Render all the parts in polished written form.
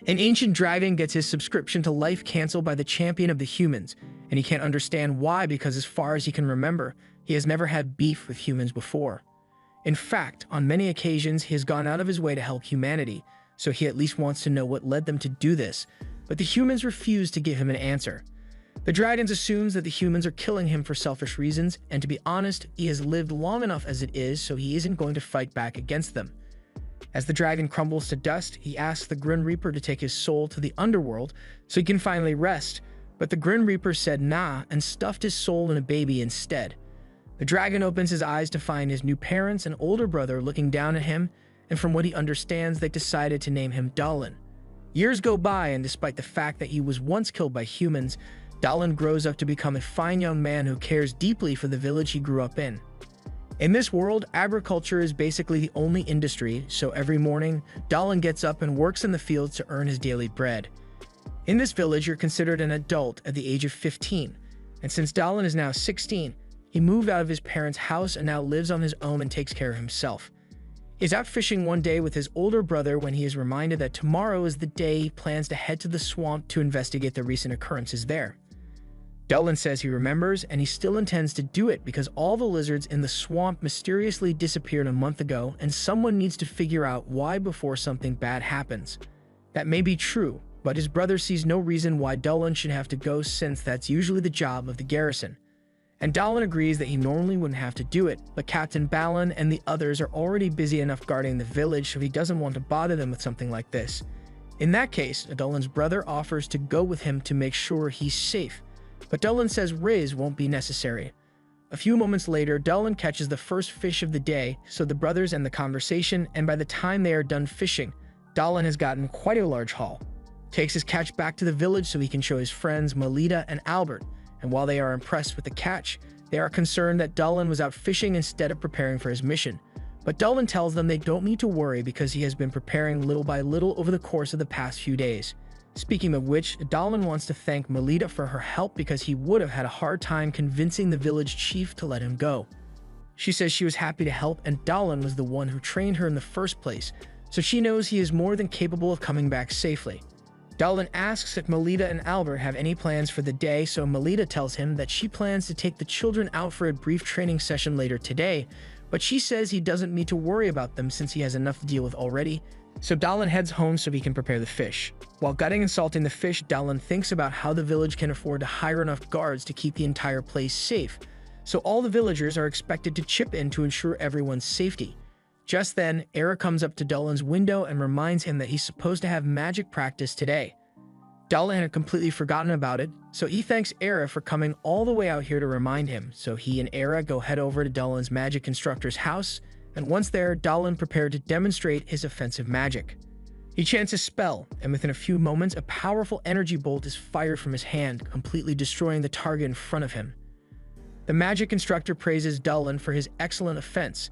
An ancient dragon gets his subscription to life canceled by the champion of the humans, and he can't understand why because as far as he can remember, he has never had beef with humans before. In fact, on many occasions, he has gone out of his way to help humanity, so he at least wants to know what led them to do this, but the humans refuse to give him an answer. The dragon assumes that the humans are killing him for selfish reasons, and to be honest, he has lived long enough as it is, so he isn't going to fight back against them. As the dragon crumbles to dust, he asks the Grim Reaper to take his soul to the underworld so he can finally rest, but the Grim Reaper said nah and stuffed his soul in a baby instead. The dragon opens his eyes to find his new parents and older brother looking down at him, and from what he understands, they decided to name him Dallin. Years go by, and despite the fact that he was once killed by humans, Dallin grows up to become a fine young man who cares deeply for the village he grew up in. In this world, agriculture is basically the only industry, so every morning, Dallin gets up and works in the fields to earn his daily bread. In this village, you're considered an adult at the age of 15, and since Dallin is now 16, he moved out of his parents' house and now lives on his own and takes care of himself. He's out fishing one day with his older brother when he is reminded that tomorrow is the day he plans to head to the swamp to investigate the recent occurrences there. Dallin says he remembers, and he still intends to do it because all the lizards in the swamp mysteriously disappeared a month ago, and someone needs to figure out why before something bad happens. That may be true, but his brother sees no reason why Dallin should have to go since that's usually the job of the garrison. And Dallin agrees that he normally wouldn't have to do it, but Captain Balin and the others are already busy enough guarding the village, so he doesn't want to bother them with something like this. In that case, Dallin's brother offers to go with him to make sure he's safe, but Dallin says Riz won't be necessary. A few moments later, Dallin catches the first fish of the day, so the brothers end the conversation, and by the time they are done fishing, Dallin has gotten quite a large haul. Takes his catch back to the village so he can show his friends Melita and Albert, and while they are impressed with the catch, they are concerned that Dallin was out fishing instead of preparing for his mission. But Dallin tells them they don't need to worry because he has been preparing little by little over the course of the past few days. Speaking of which, Dallin wants to thank Melita for her help because he would have had a hard time convincing the village chief to let him go. She says she was happy to help, and Dallin was the one who trained her in the first place, so she knows he is more than capable of coming back safely. Dallin asks if Melita and Albert have any plans for the day, so Melita tells him that she plans to take the children out for a brief training session later today, but she says he doesn't need to worry about them since he has enough to deal with already, so Dallin heads home so he can prepare the fish. While gutting and salting the fish, Dallin thinks about how the village can afford to hire enough guards to keep the entire place safe, so all the villagers are expected to chip in to ensure everyone's safety. Just then, Era comes up to Dallin's window and reminds him that he's supposed to have magic practice today. Dallin had completely forgotten about it, so he thanks Era for coming all the way out here to remind him, so he and Era go head over to Dallin's magic instructor's house, and once there, Dallin prepared to demonstrate his offensive magic. He chants a spell, and within a few moments, a powerful energy bolt is fired from his hand, completely destroying the target in front of him. The magic instructor praises Dallin for his excellent offense,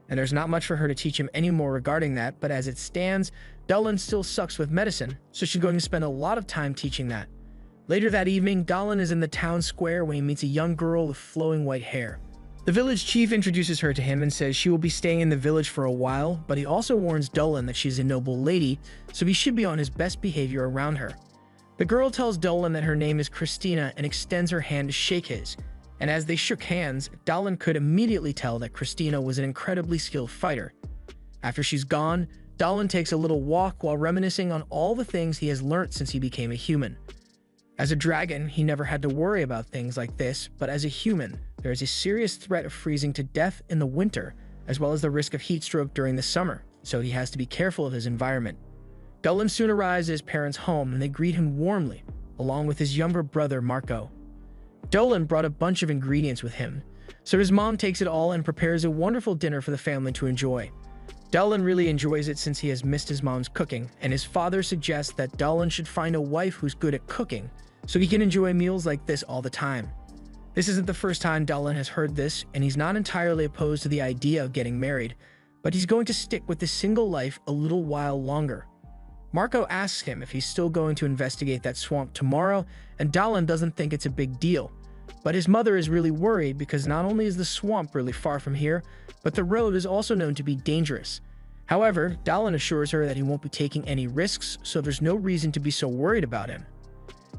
and there's not much for her to teach him anymore regarding that, but as it stands, Dallin still sucks with medicine, so she's going to spend a lot of time teaching that. Later that evening, Dallin is in the town square when he meets a young girl with flowing white hair. The village chief introduces her to him and says she will be staying in the village for a while, but he also warns Dallin that she's a noble lady, so he should be on his best behavior around her. The girl tells Dallin that her name is Christina and extends her hand to shake his, and as they shook hands, Dallin could immediately tell that Christina was an incredibly skilled fighter. After she's gone, Dallin takes a little walk while reminiscing on all the things he has learnt since he became a human. As a dragon, he never had to worry about things like this, but as a human, there is a serious threat of freezing to death in the winter, as well as the risk of heat stroke during the summer, so he has to be careful of his environment. Dallin soon arrives at his parents' home and they greet him warmly, along with his younger brother Marco. Dallin brought a bunch of ingredients with him, so his mom takes it all and prepares a wonderful dinner for the family to enjoy. Dallin really enjoys it since he has missed his mom's cooking, and his father suggests that Dallin should find a wife who's good at cooking, so he can enjoy meals like this all the time. This isn't the first time Dallin has heard this, and he's not entirely opposed to the idea of getting married, but he's going to stick with the single life a little while longer. Marco asks him if he's still going to investigate that swamp tomorrow, and Dallin doesn't think it's a big deal. But his mother is really worried because not only is the swamp really far from here, but the road is also known to be dangerous. However, Dallin assures her that he won't be taking any risks, so there's no reason to be so worried about him.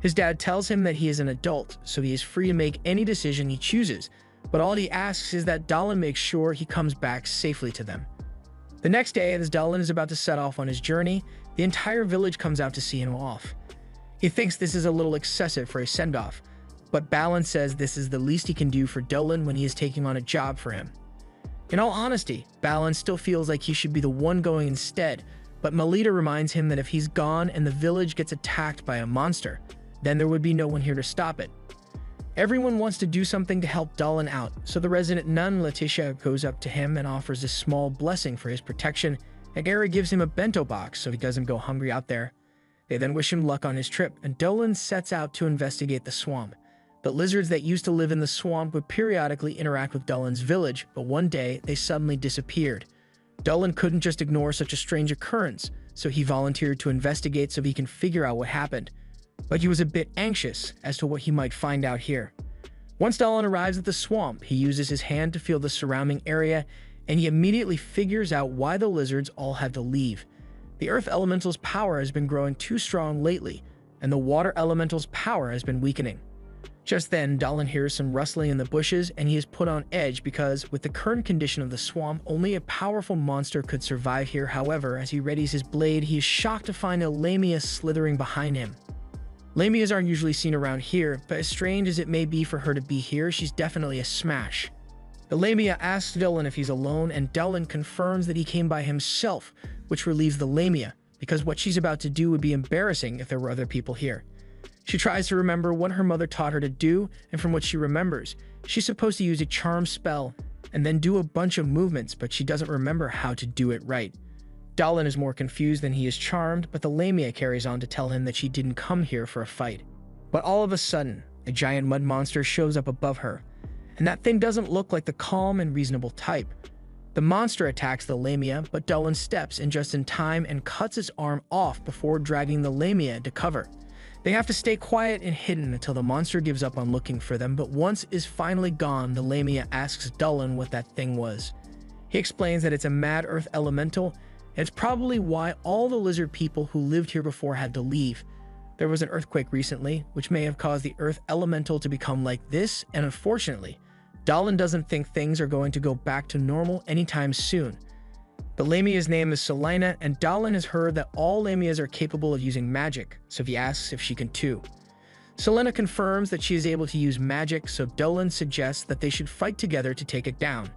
His dad tells him that he is an adult, so he is free to make any decision he chooses, but all he asks is that Dallin makes sure he comes back safely to them. The next day, as Dallin is about to set off on his journey, the entire village comes out to see him off. He thinks this is a little excessive for a send-off, but Balin says this is the least he can do for Dallin when he is taking on a job for him. In all honesty, Balin still feels like he should be the one going instead, but Melita reminds him that if he's gone and the village gets attacked by a monster, then there would be no one here to stop it. Everyone wants to do something to help Dallin out, so the resident nun Letitia goes up to him and offers a small blessing for his protection, and Gary gives him a bento box so he doesn't go hungry out there. They then wish him luck on his trip, and Dallin sets out to investigate the swamp. But lizards that used to live in the swamp would periodically interact with Dallin's village, but one day they suddenly disappeared. Dallin couldn't just ignore such a strange occurrence, so he volunteered to investigate so he can figure out what happened. But he was a bit anxious as to what he might find out here. Once Dallin arrives at the swamp, he uses his hand to feel the surrounding area, and he immediately figures out why the lizards all had to leave. The earth elemental's power has been growing too strong lately, and the water elemental's power has been weakening. Just then, Dallin hears some rustling in the bushes, and he is put on edge because, with the current condition of the swamp, only a powerful monster could survive here. However, as he readies his blade, he is shocked to find a Lamia slithering behind him. Lamias aren't usually seen around here, but as strange as it may be for her to be here, she's definitely a smash. The Lamia asks Dallin if he's alone, and Dallin confirms that he came by himself, which relieves the Lamia, because what she's about to do would be embarrassing if there were other people here. She tries to remember what her mother taught her to do, and from what she remembers, she's supposed to use a charm spell and then do a bunch of movements, but she doesn't remember how to do it right. Dallin is more confused than he is charmed, but the Lamia carries on to tell him that she didn't come here for a fight. But all of a sudden, a giant mud monster shows up above her, and that thing doesn't look like the calm and reasonable type. The monster attacks the Lamia, but Dallin steps in just in time and cuts its arm off before dragging the Lamia into cover. They have to stay quiet and hidden until the monster gives up on looking for them, but once it's finally gone, the Lamia asks Dallin what that thing was. He explains that it's a mad earth elemental, and it's probably why all the lizard people who lived here before had to leave. There was an earthquake recently, which may have caused the earth elemental to become like this, and unfortunately, Dallin doesn't think things are going to go back to normal anytime soon. The Lamia's name is Selena, and Dallin has heard that all Lamias are capable of using magic, so he asks if she can too. Selena confirms that she is able to use magic, so Dallin suggests that they should fight together to take it down.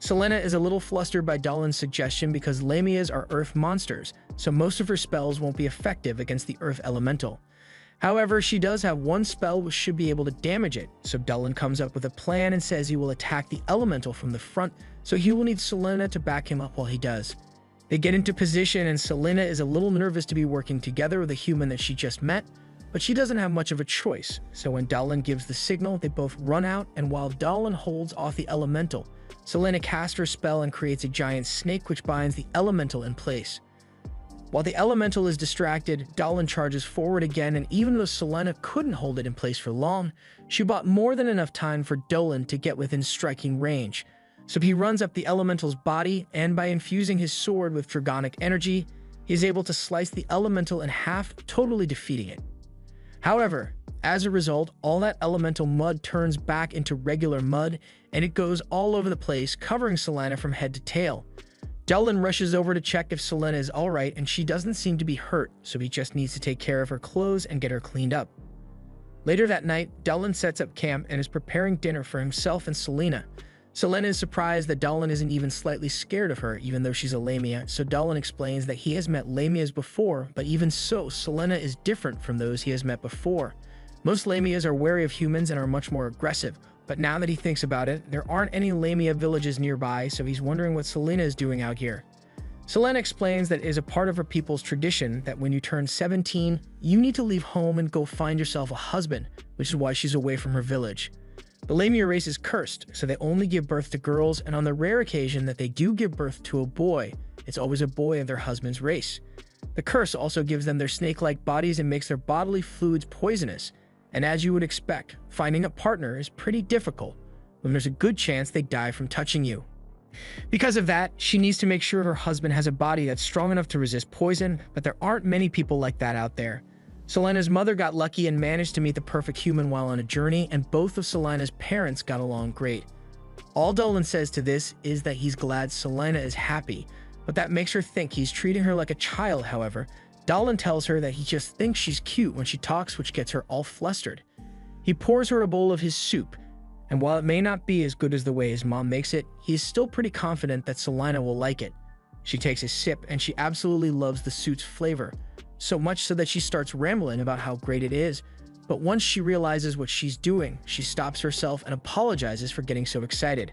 Selena is a little flustered by Dallin's suggestion because Lamias are earth monsters, so most of her spells won't be effective against the earth elemental. However, she does have one spell which should be able to damage it, so Dallin comes up with a plan and says he will attack the elemental from the front, so he will need Selena to back him up while he does. They get into position, and Selena is a little nervous to be working together with a human that she just met, but she doesn't have much of a choice, so when Dallin gives the signal, they both run out, and while Dallin holds off the elemental, Selena casts her spell and creates a giant snake which binds the elemental in place. While the elemental is distracted, Dallin charges forward again, and even though Selena couldn't hold it in place for long, she bought more than enough time for Dallin to get within striking range. So he runs up the elemental's body, and by infusing his sword with dragonic energy, he is able to slice the elemental in half, totally defeating it. However, as a result, all that elemental mud turns back into regular mud, and it goes all over the place, covering Selena from head to tail. Dallin rushes over to check if Selena is alright, and she doesn't seem to be hurt, so he just needs to take care of her clothes and get her cleaned up. Later that night, Dallin sets up camp and is preparing dinner for himself and Selena. Selena is surprised that Dallin isn't even slightly scared of her, even though she's a Lamia, so Dallin explains that he has met Lamias before, but even so, Selena is different from those he has met before. Most Lamias are wary of humans and are much more aggressive, but now that he thinks about it, there aren't any Lamia villages nearby, so he's wondering what Selena is doing out here. Selena explains that it is a part of her people's tradition that when you turn 17, you need to leave home and go find yourself a husband, which is why she's away from her village. The Lamia race is cursed, so they only give birth to girls, and on the rare occasion that they do give birth to a boy, it's always a boy of their husband's race. The curse also gives them their snake-like bodies and makes their bodily fluids poisonous, and as you would expect, finding a partner is pretty difficult when there's a good chance they die from touching you. Because of that, she needs to make sure her husband has a body that's strong enough to resist poison, but there aren't many people like that out there. Celaena's mother got lucky and managed to meet the perfect human while on a journey, and both of Celaena's parents got along great. All Dolan says to this is that he's glad Celaena is happy, but that makes her think he's treating her like a child. However, Dolan tells her that he just thinks she's cute when she talks, which gets her all flustered. He pours her a bowl of his soup, and while it may not be as good as the way his mom makes it, he is still pretty confident that Celaena will like it. She takes a sip and she absolutely loves the soup's flavor, so much so that she starts rambling about how great it is. But once she realizes what she's doing, she stops herself and apologizes for getting so excited.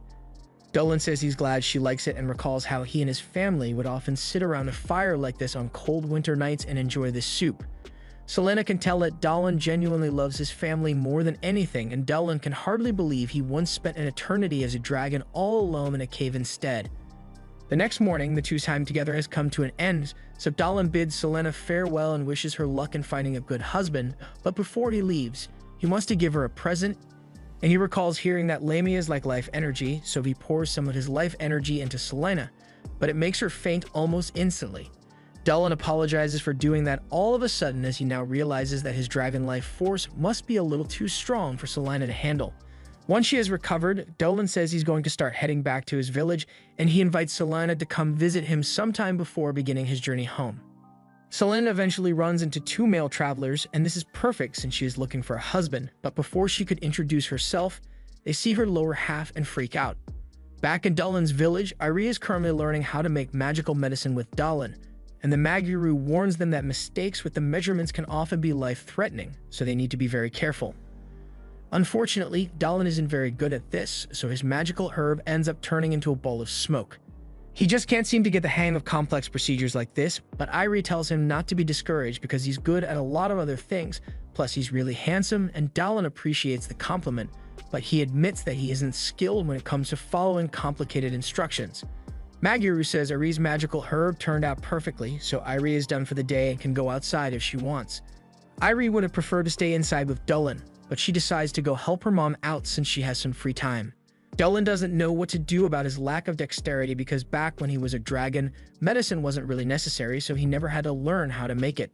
Dolan says he's glad she likes it and recalls how he and his family would often sit around a fire like this on cold winter nights and enjoy this soup. Celaena can tell that Dolan genuinely loves his family more than anything, and Dolan can hardly believe he once spent an eternity as a dragon all alone in a cave instead. The next morning, the two's time together has come to an end, so Dolan bids Celaena farewell and wishes her luck in finding a good husband, but before he leaves, he wants to give her a present, and he recalls hearing that Lamia is like life energy, so he pours some of his life energy into Celaena, but it makes her faint almost instantly. Dolan apologizes for doing that all of a sudden as he now realizes that his dragon life force must be a little too strong for Celaena to handle. Once she has recovered, Dolan says he's going to start heading back to his village, and he invites Celaena to come visit him sometime before beginning his journey home. Celaena eventually runs into two male travelers, and this is perfect since she is looking for a husband, but before she could introduce herself, they see her lower half and freak out. Back in Dolan's village, Irie is currently learning how to make magical medicine with Dolan, and the Maguru warns them that mistakes with the measurements can often be life-threatening, so they need to be very careful. Unfortunately, Dolan isn't very good at this, so his magical herb ends up turning into a ball of smoke. He just can't seem to get the hang of complex procedures like this, but Irie tells him not to be discouraged because he's good at a lot of other things, plus he's really handsome, and Dolan appreciates the compliment, but he admits that he isn't skilled when it comes to following complicated instructions. Maguru says Irie's magical herb turned out perfectly, so Irie is done for the day and can go outside if she wants. Irie would have preferred to stay inside with Dolan, but she decides to go help her mom out since she has some free time. Dolan doesn't know what to do about his lack of dexterity because back when he was a dragon, medicine wasn't really necessary, so he never had to learn how to make it.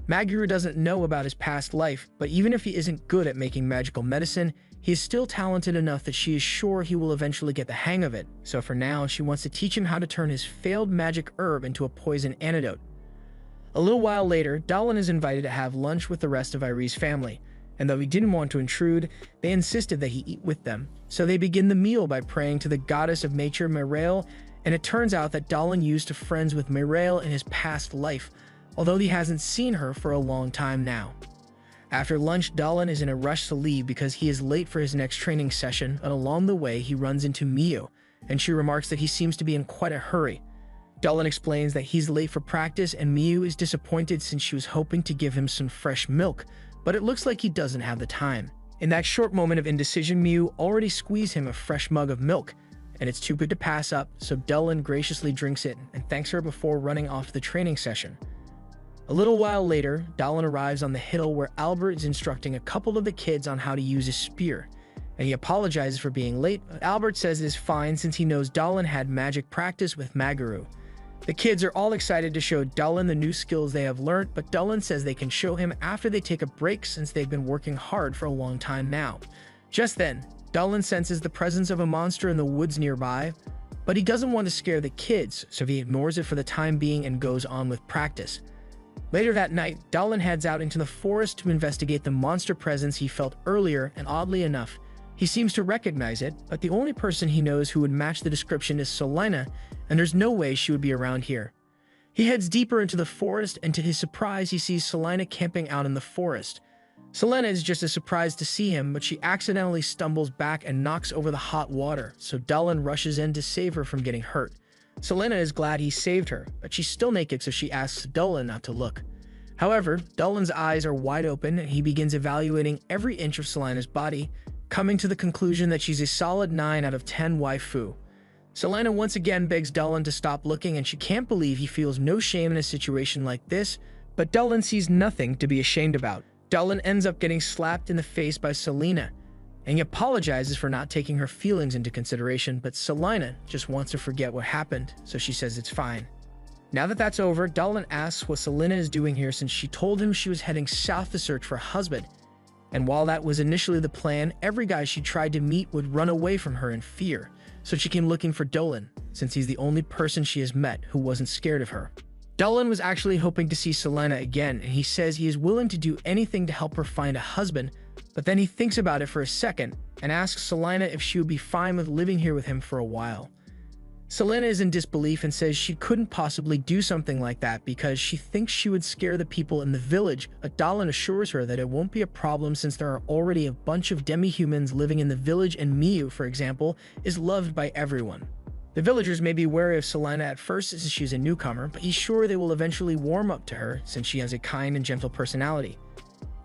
Maguru doesn't know about his past life, but even if he isn't good at making magical medicine, he is still talented enough that she is sure he will eventually get the hang of it, so for now she wants to teach him how to turn his failed magic herb into a poison antidote. A little while later, Dolan is invited to have lunch with the rest of Irie's family, and though he didn't want to intrude, they insisted that he eat with them, so they begin the meal by praying to the goddess of nature Merail, and it turns out that Dolan used to friends with Merail in his past life, although he hasn't seen her for a long time now. After lunch, Dolan is in a rush to leave because he is late for his next training session, and along the way he runs into Miu, and she remarks that he seems to be in quite a hurry. Dolan explains that he's late for practice, and Miu is disappointed since she was hoping to give him some fresh milk, but it looks like he doesn't have the time. In that short moment of indecision, Miu already squeezed him a fresh mug of milk, and it's too good to pass up, so Dolan graciously drinks it and thanks her before running off to the training session. A little while later, Dolan arrives on the hill where Albert is instructing a couple of the kids on how to use a spear, and he apologizes for being late, but Albert says it is fine since he knows Dolan had magic practice with Maguru. The kids are all excited to show Dolan the new skills they have learned, but Dolan says they can show him after they take a break since they've been working hard for a long time now. Just then, Dolan senses the presence of a monster in the woods nearby, but he doesn't want to scare the kids, so he ignores it for the time being and goes on with practice. Later that night, Dolan heads out into the forest to investigate the monster presence he felt earlier, and oddly enough, he seems to recognize it, but the only person he knows who would match the description is Celaena, and there's no way she would be around here. He heads deeper into the forest, and to his surprise, he sees Celaena camping out in the forest. Celaena is just as surprised to see him, but she accidentally stumbles back and knocks over the hot water, so Dolan rushes in to save her from getting hurt. Celaena is glad he saved her, but she's still naked, so she asks Dolan not to look. However, Dolan's eyes are wide open, and he begins evaluating every inch of Celaena's body, coming to the conclusion that she's a solid 9 out of 10 waifu. Celaena once again begs Dolan to stop looking, and she can't believe he feels no shame in a situation like this, but Dolan sees nothing to be ashamed about. Dolan ends up getting slapped in the face by Selena. and he apologizes for not taking her feelings into consideration, but Celaena just wants to forget what happened, so she says it's fine. Now that that's over, Dallin asks what Celaena is doing here since she told him she was heading south to search for a husband. And while that was initially the plan, every guy she tried to meet would run away from her in fear, so she came looking for Dolan, since he's the only person she has met who wasn't scared of her. Dolan was actually hoping to see Celaena again, and he says he is willing to do anything to help her find a husband, but then he thinks about it for a second and asks Celaena if she would be fine with living here with him for a while. Celaena is in disbelief and says she couldn't possibly do something like that because she thinks she would scare the people in the village, but Dallin assures her that it won't be a problem since there are already a bunch of demi-humans living in the village and Miyu, for example, is loved by everyone. The villagers may be wary of Celaena at first since she's a newcomer, but he's sure they will eventually warm up to her since she has a kind and gentle personality.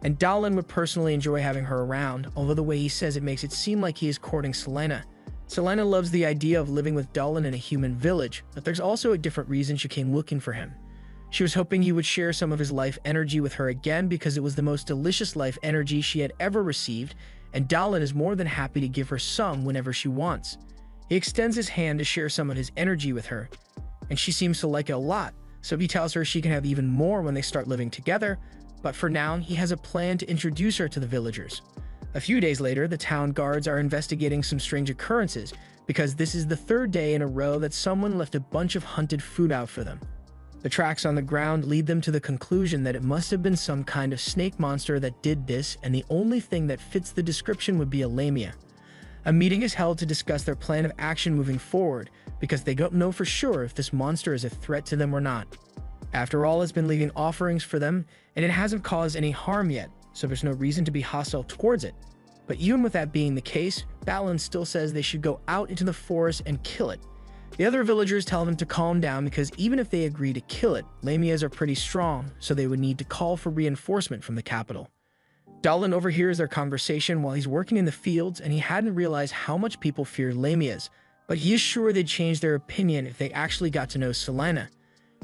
And Dallin would personally enjoy having her around, although the way he says it makes it seem like he is courting Celaena. Celaena loves the idea of living with Dallin in a human village, but there's also a different reason she came looking for him. She was hoping he would share some of his life energy with her again because it was the most delicious life energy she had ever received, and Dallin is more than happy to give her some whenever she wants. He extends his hand to share some of his energy with her, and she seems to like it a lot, so he tells her she can have even more when they start living together, but for now, he has a plan to introduce her to the villagers. A few days later, the town guards are investigating some strange occurrences because this is the third day in a row that someone left a bunch of hunted food out for them. The tracks on the ground lead them to the conclusion that it must have been some kind of snake monster that did this, and the only thing that fits the description would be a lamia. A meeting is held to discuss their plan of action moving forward because they don't know for sure if this monster is a threat to them or not. After all, it's been leaving offerings for them, and it hasn't caused any harm yet, so there's no reason to be hostile towards it. But even with that being the case, Balin still says they should go out into the forest and kill it. The other villagers tell them to calm down because even if they agree to kill it, lamias are pretty strong, so they would need to call for reinforcement from the capital. Dallin overhears their conversation while he's working in the fields, and he hadn't realized how much people fear lamias, but he is sure they'd change their opinion if they actually got to know Celaena.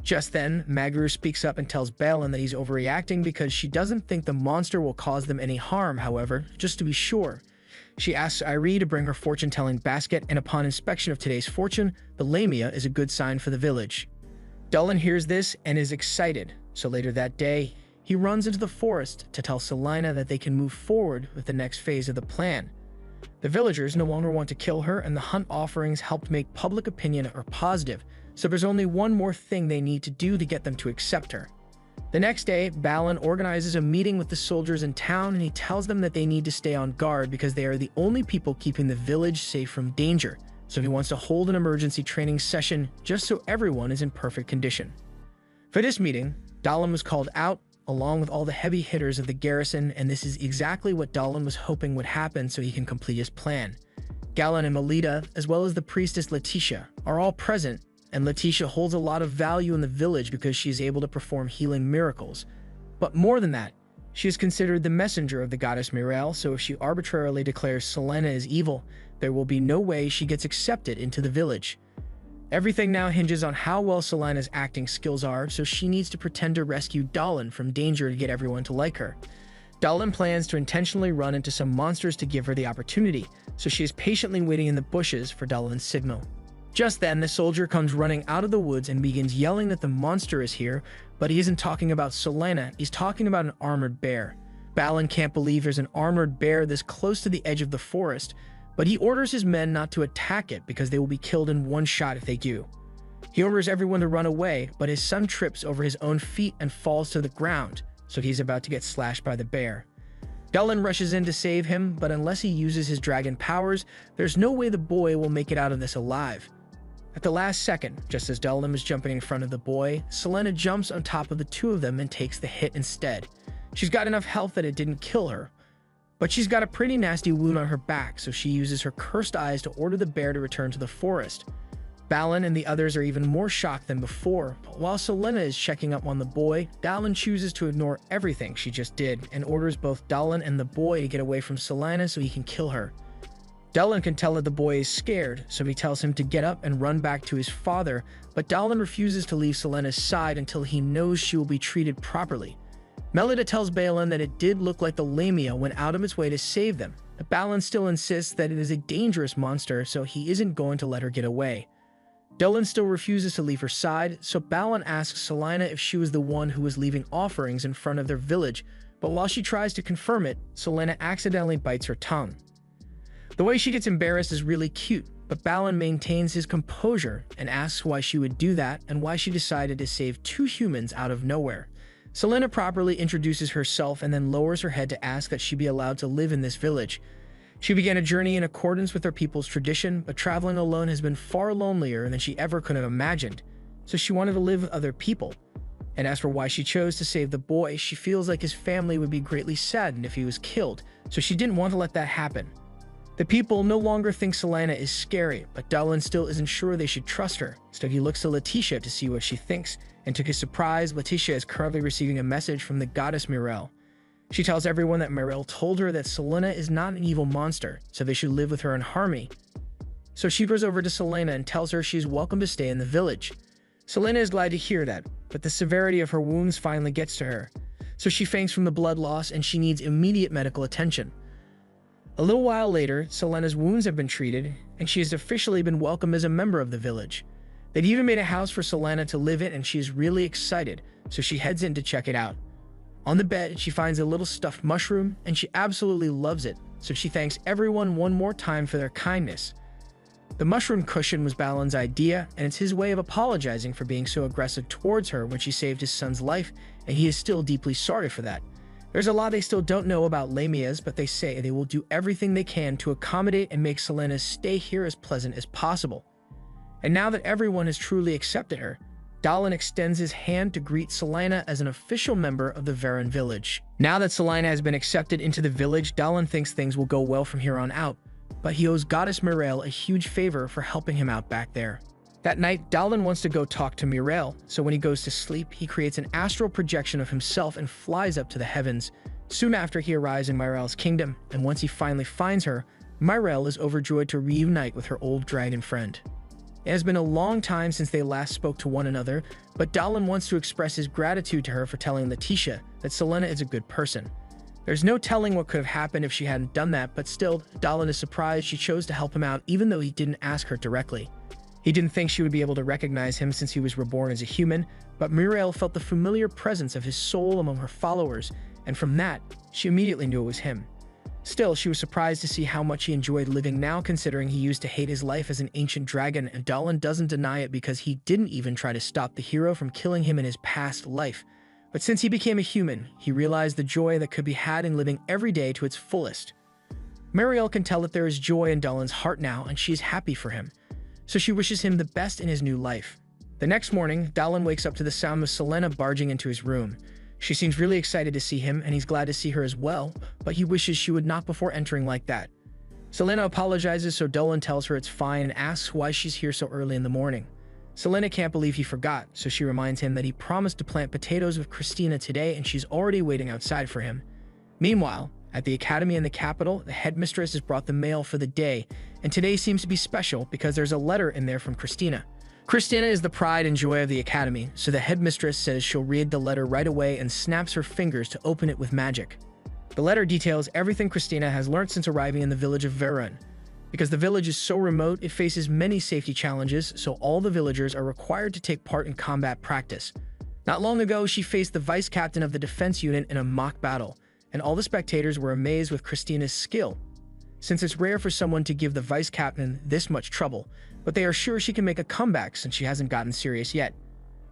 Just then, Magruh speaks up and tells Balin that he's overreacting because she doesn't think the monster will cause them any harm, however, just to be sure. She asks Irie to bring her fortune-telling basket, and upon inspection of today's fortune, the lamia is a good sign for the village. Dallin hears this and is excited, so later that day, he runs into the forest to tell Celaena that they can move forward with the next phase of the plan. The villagers no longer want to kill her, and the hunt offerings helped make public opinion positive, so there's only one more thing they need to do to get them to accept her. The next day, Balin organizes a meeting with the soldiers in town, and he tells them that they need to stay on guard because they are the only people keeping the village safe from danger, so he wants to hold an emergency training session just so everyone is in perfect condition. For this meeting, Dallin was called out, along with all the heavy hitters of the garrison, and this is exactly what Dallin was hoping would happen so he can complete his plan. Galen and Melita, as well as the priestess Letitia, are all present, and Letitia holds a lot of value in the village because she is able to perform healing miracles. But more than that, she is considered the messenger of the goddess Mirael, so if she arbitrarily declares Celaena is evil, there will be no way she gets accepted into the village. Everything now hinges on how well Celaena's acting skills are, so she needs to pretend to rescue Dallin from danger to get everyone to like her. Dallin plans to intentionally run into some monsters to give her the opportunity, so she is patiently waiting in the bushes for Dallin's signal. Just then, the soldier comes running out of the woods and begins yelling that the monster is here, but he isn't talking about Celaena, he's talking about an armored bear. Balin can't believe there's an armored bear this close to the edge of the forest, but he orders his men not to attack it because they will be killed in one shot if they do. He orders everyone to run away, but his son trips over his own feet and falls to the ground, so he's about to get slashed by the bear. Dallin rushes in to save him, but unless he uses his dragon powers, there's no way the boy will make it out of this alive. At the last second, just as Dallin is jumping in front of the boy, Celaena jumps on top of the two of them and takes the hit instead. She's got enough health that it didn't kill her, but she's got a pretty nasty wound on her back, so she uses her cursed eyes to order the bear to return to the forest. Balin and the others are even more shocked than before, but while Celaena is checking up on the boy, Dallin chooses to ignore everything she just did and orders both Dallin and the boy to get away from Celaena so he can kill her. Dallin can tell that the boy is scared, so he tells him to get up and run back to his father, but Dallin refuses to leave Celaena's side until he knows she will be treated properly. Melida tells Balin that it did look like the Lamia went out of its way to save them, but Balin still insists that it is a dangerous monster, so he isn't going to let her get away. Dylan still refuses to leave her side, so Balin asks Celaena if she was the one who was leaving offerings in front of their village, but while she tries to confirm it, Celaena accidentally bites her tongue. The way she gets embarrassed is really cute, but Balin maintains his composure and asks why she would do that and why she decided to save 2 humans out of nowhere. Celaena properly introduces herself and then lowers her head to ask that she be allowed to live in this village. She began a journey in accordance with her people's tradition, but traveling alone has been far lonelier than she ever could have imagined, so she wanted to live with other people. And as for why she chose to save the boy, she feels like his family would be greatly saddened if he was killed, so she didn't want to let that happen. The people no longer think Celaena is scary, but Dylan still isn't sure they should trust her, so he looks to Letitia to see what she thinks, and to his surprise, Letitia is currently receiving a message from the goddess Mirelle. She tells everyone that Mirelle told her that Celaena is not an evil monster, so they should live with her in harmony. So she goes over to Celaena and tells her she's welcome to stay in the village. Celaena is glad to hear that, but the severity of her wounds finally gets to her, so she faints from the blood loss and she needs immediate medical attention. A little while later, Celaena's wounds have been treated, and she has officially been welcomed as a member of the village. They'd even made a house for Celaena to live in, and she is really excited, so she heads in to check it out. On the bed, she finds a little stuffed mushroom, and she absolutely loves it, so she thanks everyone one more time for their kindness. The mushroom cushion was Balin's idea, and it's his way of apologizing for being so aggressive towards her when she saved his son's life, and he is still deeply sorry for that. There's a lot they still don't know about Lamias, but they say they will do everything they can to accommodate and make Celaena's stay here as pleasant as possible. And now that everyone has truly accepted her, Dalin extends his hand to greet Celaena as an official member of the Varen village. Now that Celaena has been accepted into the village, Dalin thinks things will go well from here on out, but he owes Goddess Mirelle a huge favor for helping him out back there. That night, Dalin wants to go talk to Mirelle, so when he goes to sleep, he creates an astral projection of himself and flies up to the heavens. Soon after, he arrives in Mirelle's kingdom, and once he finally finds her, Mirelle is overjoyed to reunite with her old dragon friend. It has been a long time since they last spoke to one another, but Dalin wants to express his gratitude to her for telling Letitia that Celaena is a good person. There's no telling what could have happened if she hadn't done that, but still, Dalin is surprised she chose to help him out even though he didn't ask her directly. He didn't think she would be able to recognize him since he was reborn as a human, but Mirelle felt the familiar presence of his soul among her followers, and from that, she immediately knew it was him. Still, she was surprised to see how much he enjoyed living now, considering he used to hate his life as an ancient dragon, and Dalin doesn't deny it because he didn't even try to stop the hero from killing him in his past life. But since he became a human, he realized the joy that could be had in living every day to its fullest. Mirelle can tell that there is joy in Dalin's heart now, and she is happy for him, so she wishes him the best in his new life. The next morning, Dalin wakes up to the sound of Celaena barging into his room. She seems really excited to see him, and he's glad to see her as well, but he wishes she would not before entering like that. Celaena apologizes, so Dalin tells her it's fine and asks why she's here so early in the morning. Celaena can't believe he forgot, so she reminds him that he promised to plant potatoes with Christina today, and she's already waiting outside for him. Meanwhile, at the academy in the capital, the headmistress has brought the mail for the day, and today seems to be special because there's a letter in there from Christina. Christina is the pride and joy of the academy, so the headmistress says she'll read the letter right away and snaps her fingers to open it with magic. The letter details everything Christina has learned since arriving in the village of Varen. Because the village is so remote, it faces many safety challenges, so all the villagers are required to take part in combat practice. Not long ago, she faced the vice captain of the defense unit in a mock battle, and all the spectators were amazed with Christina's skill. Since it's rare for someone to give the vice captain this much trouble, but they are sure she can make a comeback since she hasn't gotten serious yet.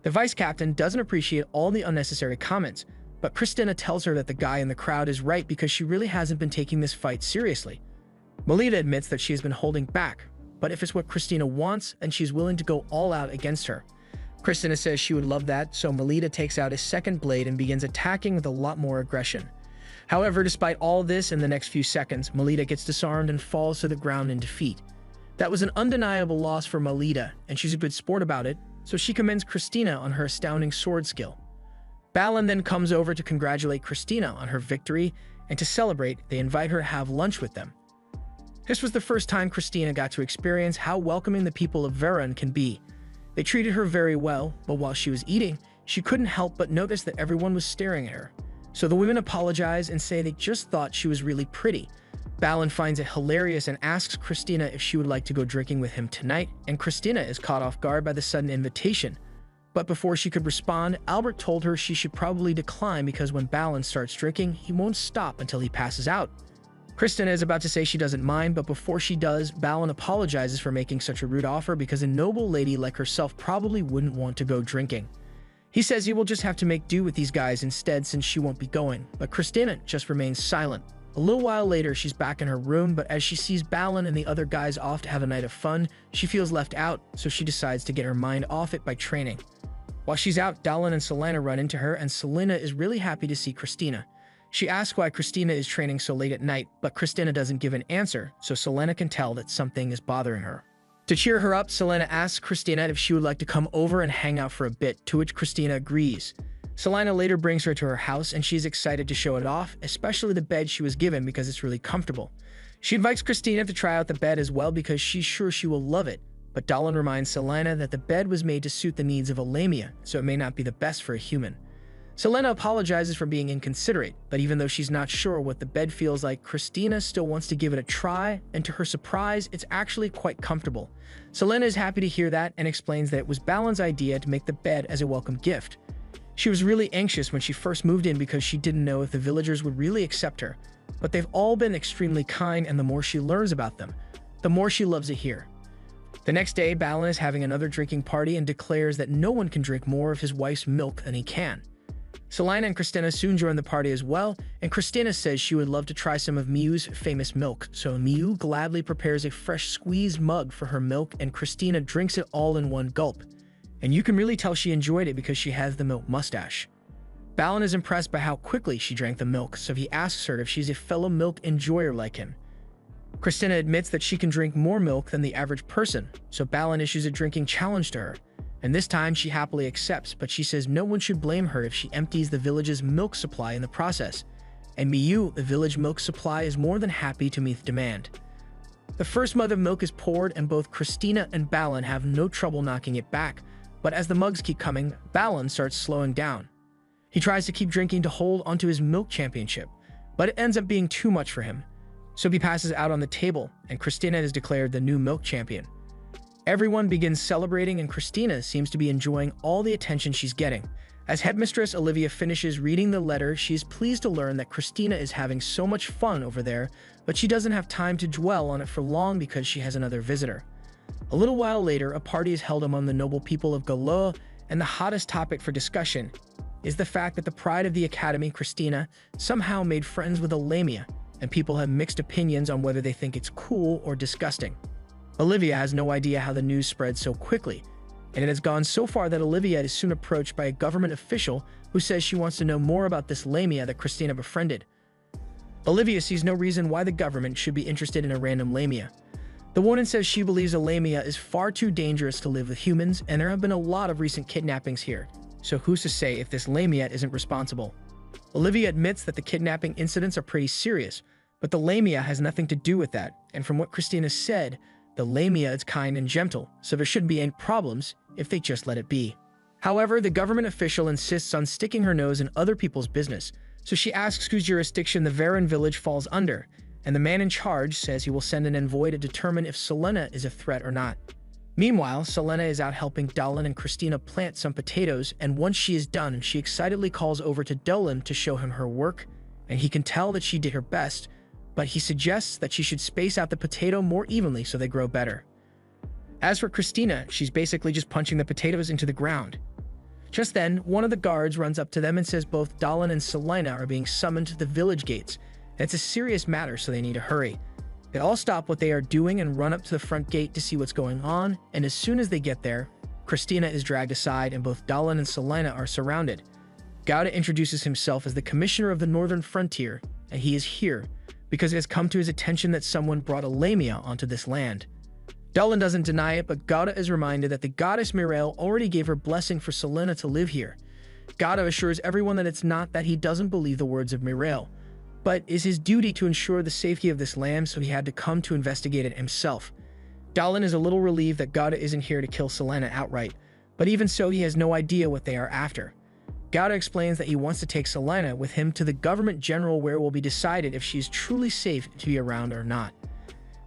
The vice captain doesn't appreciate all the unnecessary comments, but Christina tells her that the guy in the crowd is right because she really hasn't been taking this fight seriously. Melita admits that she has been holding back, but if it's what Christina wants, and she's willing to go all out against her. Christina says she would love that, so Melita takes out his second blade and begins attacking with a lot more aggression. However, despite all this, in the next few seconds, Melita gets disarmed and falls to the ground in defeat. That was an undeniable loss for Melita, and she's a good sport about it, so she commends Christina on her astounding sword skill. Balin then comes over to congratulate Christina on her victory, and to celebrate, they invite her to have lunch with them. This was the first time Christina got to experience how welcoming the people of Varen can be. They treated her very well, but while she was eating, she couldn't help but notice that everyone was staring at her. So the women apologize and say they just thought she was really pretty. Balin finds it hilarious and asks Christina if she would like to go drinking with him tonight, and Christina is caught off guard by the sudden invitation. But before she could respond, Albert told her she should probably decline because when Balin starts drinking, he won't stop until he passes out. Christina is about to say she doesn't mind, but before she does, Balin apologizes for making such a rude offer because a noble lady like herself probably wouldn't want to go drinking. He says he will just have to make do with these guys instead since she won't be going, but Christina just remains silent. A little while later, she's back in her room, but as she sees Balin and the other guys off to have a night of fun, she feels left out, so she decides to get her mind off it by training. While she's out, Dallin and Celaena run into her, and Celaena is really happy to see Christina. She asks why Christina is training so late at night, but Christina doesn't give an answer, so Celaena can tell that something is bothering her. To cheer her up, Celaena asks Christina if she would like to come over and hang out for a bit, to which Christina agrees. Celaena later brings her to her house, and she's excited to show it off, especially the bed she was given because it's really comfortable. She invites Christina to try out the bed as well because she's sure she will love it, but Dallin reminds Celaena that the bed was made to suit the needs of a Lamia, so it may not be the best for a human. Celaena apologizes for being inconsiderate, but even though she's not sure what the bed feels like, Christina still wants to give it a try, and to her surprise, it's actually quite comfortable. Celaena is happy to hear that and explains that it was Balin's idea to make the bed as a welcome gift. She was really anxious when she first moved in because she didn't know if the villagers would really accept her, but they've all been extremely kind, and the more she learns about them, the more she loves it here. The next day, Balin is having another drinking party and declares that no one can drink more of his wife's milk than he can. Celaena and Christina soon join the party as well, and Christina says she would love to try some of Miu's famous milk, so Miu gladly prepares a fresh squeezed mug for her milk, and Christina drinks it all in one gulp. And you can really tell she enjoyed it because she has the milk mustache. Balin is impressed by how quickly she drank the milk, so he asks her if she's a fellow milk enjoyer like him. Christina admits that she can drink more milk than the average person, so Balin issues a drinking challenge to her. And this time she happily accepts, but she says no one should blame her if she empties the village's milk supply in the process. And Miu, the village milk supply, is more than happy to meet the demand. The first mug of milk is poured, and both Christina and Balin have no trouble knocking it back, but as the mugs keep coming, Balin starts slowing down. He tries to keep drinking to hold onto his milk championship, but it ends up being too much for him. So he passes out on the table, and Christina is declared the new milk champion. Everyone begins celebrating, and Christina seems to be enjoying all the attention she's getting. As Headmistress Olivia finishes reading the letter, she is pleased to learn that Christina is having so much fun over there, but she doesn't have time to dwell on it for long because she has another visitor. A little while later, a party is held among the noble people of Galoa, and the hottest topic for discussion is the fact that the pride of the academy, Christina, somehow made friends with a Lamia, and people have mixed opinions on whether they think it's cool or disgusting. Olivia has no idea how the news spread so quickly, and it has gone so far that Olivia is soon approached by a government official who says she wants to know more about this Lamia that Christina befriended. Olivia sees no reason why the government should be interested in a random Lamia. The woman says she believes a Lamia is far too dangerous to live with humans, and there have been a lot of recent kidnappings here, so who's to say if this Lamia isn't responsible? Olivia admits that the kidnapping incidents are pretty serious, but the Lamia has nothing to do with that, and from what Christina said, the Lamia is kind and gentle, so there shouldn't be any problems if they just let it be. However, the government official insists on sticking her nose in other people's business, so she asks whose jurisdiction the Varen village falls under, and the man in charge says he will send an envoy to determine if Celaena is a threat or not. Meanwhile, Celaena is out helping Dallin and Christina plant some potatoes, and once she is done, she excitedly calls over to Dallin to show him her work, and he can tell that she did her best, but he suggests that she should space out the potato more evenly so they grow better. As for Christina, she's basically just punching the potatoes into the ground. Just then, one of the guards runs up to them and says both Dallin and Celaena are being summoned to the village gates, and it's a serious matter, so they need to hurry. They all stop what they are doing and run up to the front gate to see what's going on, and as soon as they get there, Christina is dragged aside and both Dallin and Celaena are surrounded. Gauda introduces himself as the Commissioner of the Northern Frontier, and he is here because it has come to his attention that someone brought a Lamia onto this land. Dallin doesn't deny it, but Gauda is reminded that the goddess Mirael already gave her blessing for Celaena to live here. Gauda assures everyone that it's not that he doesn't believe the words of Mirael, but is his duty to ensure the safety of this land, so he had to come to investigate it himself. Dallin is a little relieved that Gauda isn't here to kill Celaena outright, but even so, he has no idea what they are after. Gowda explains that he wants to take Celaena with him to the government general where it will be decided if she is truly safe to be around or not.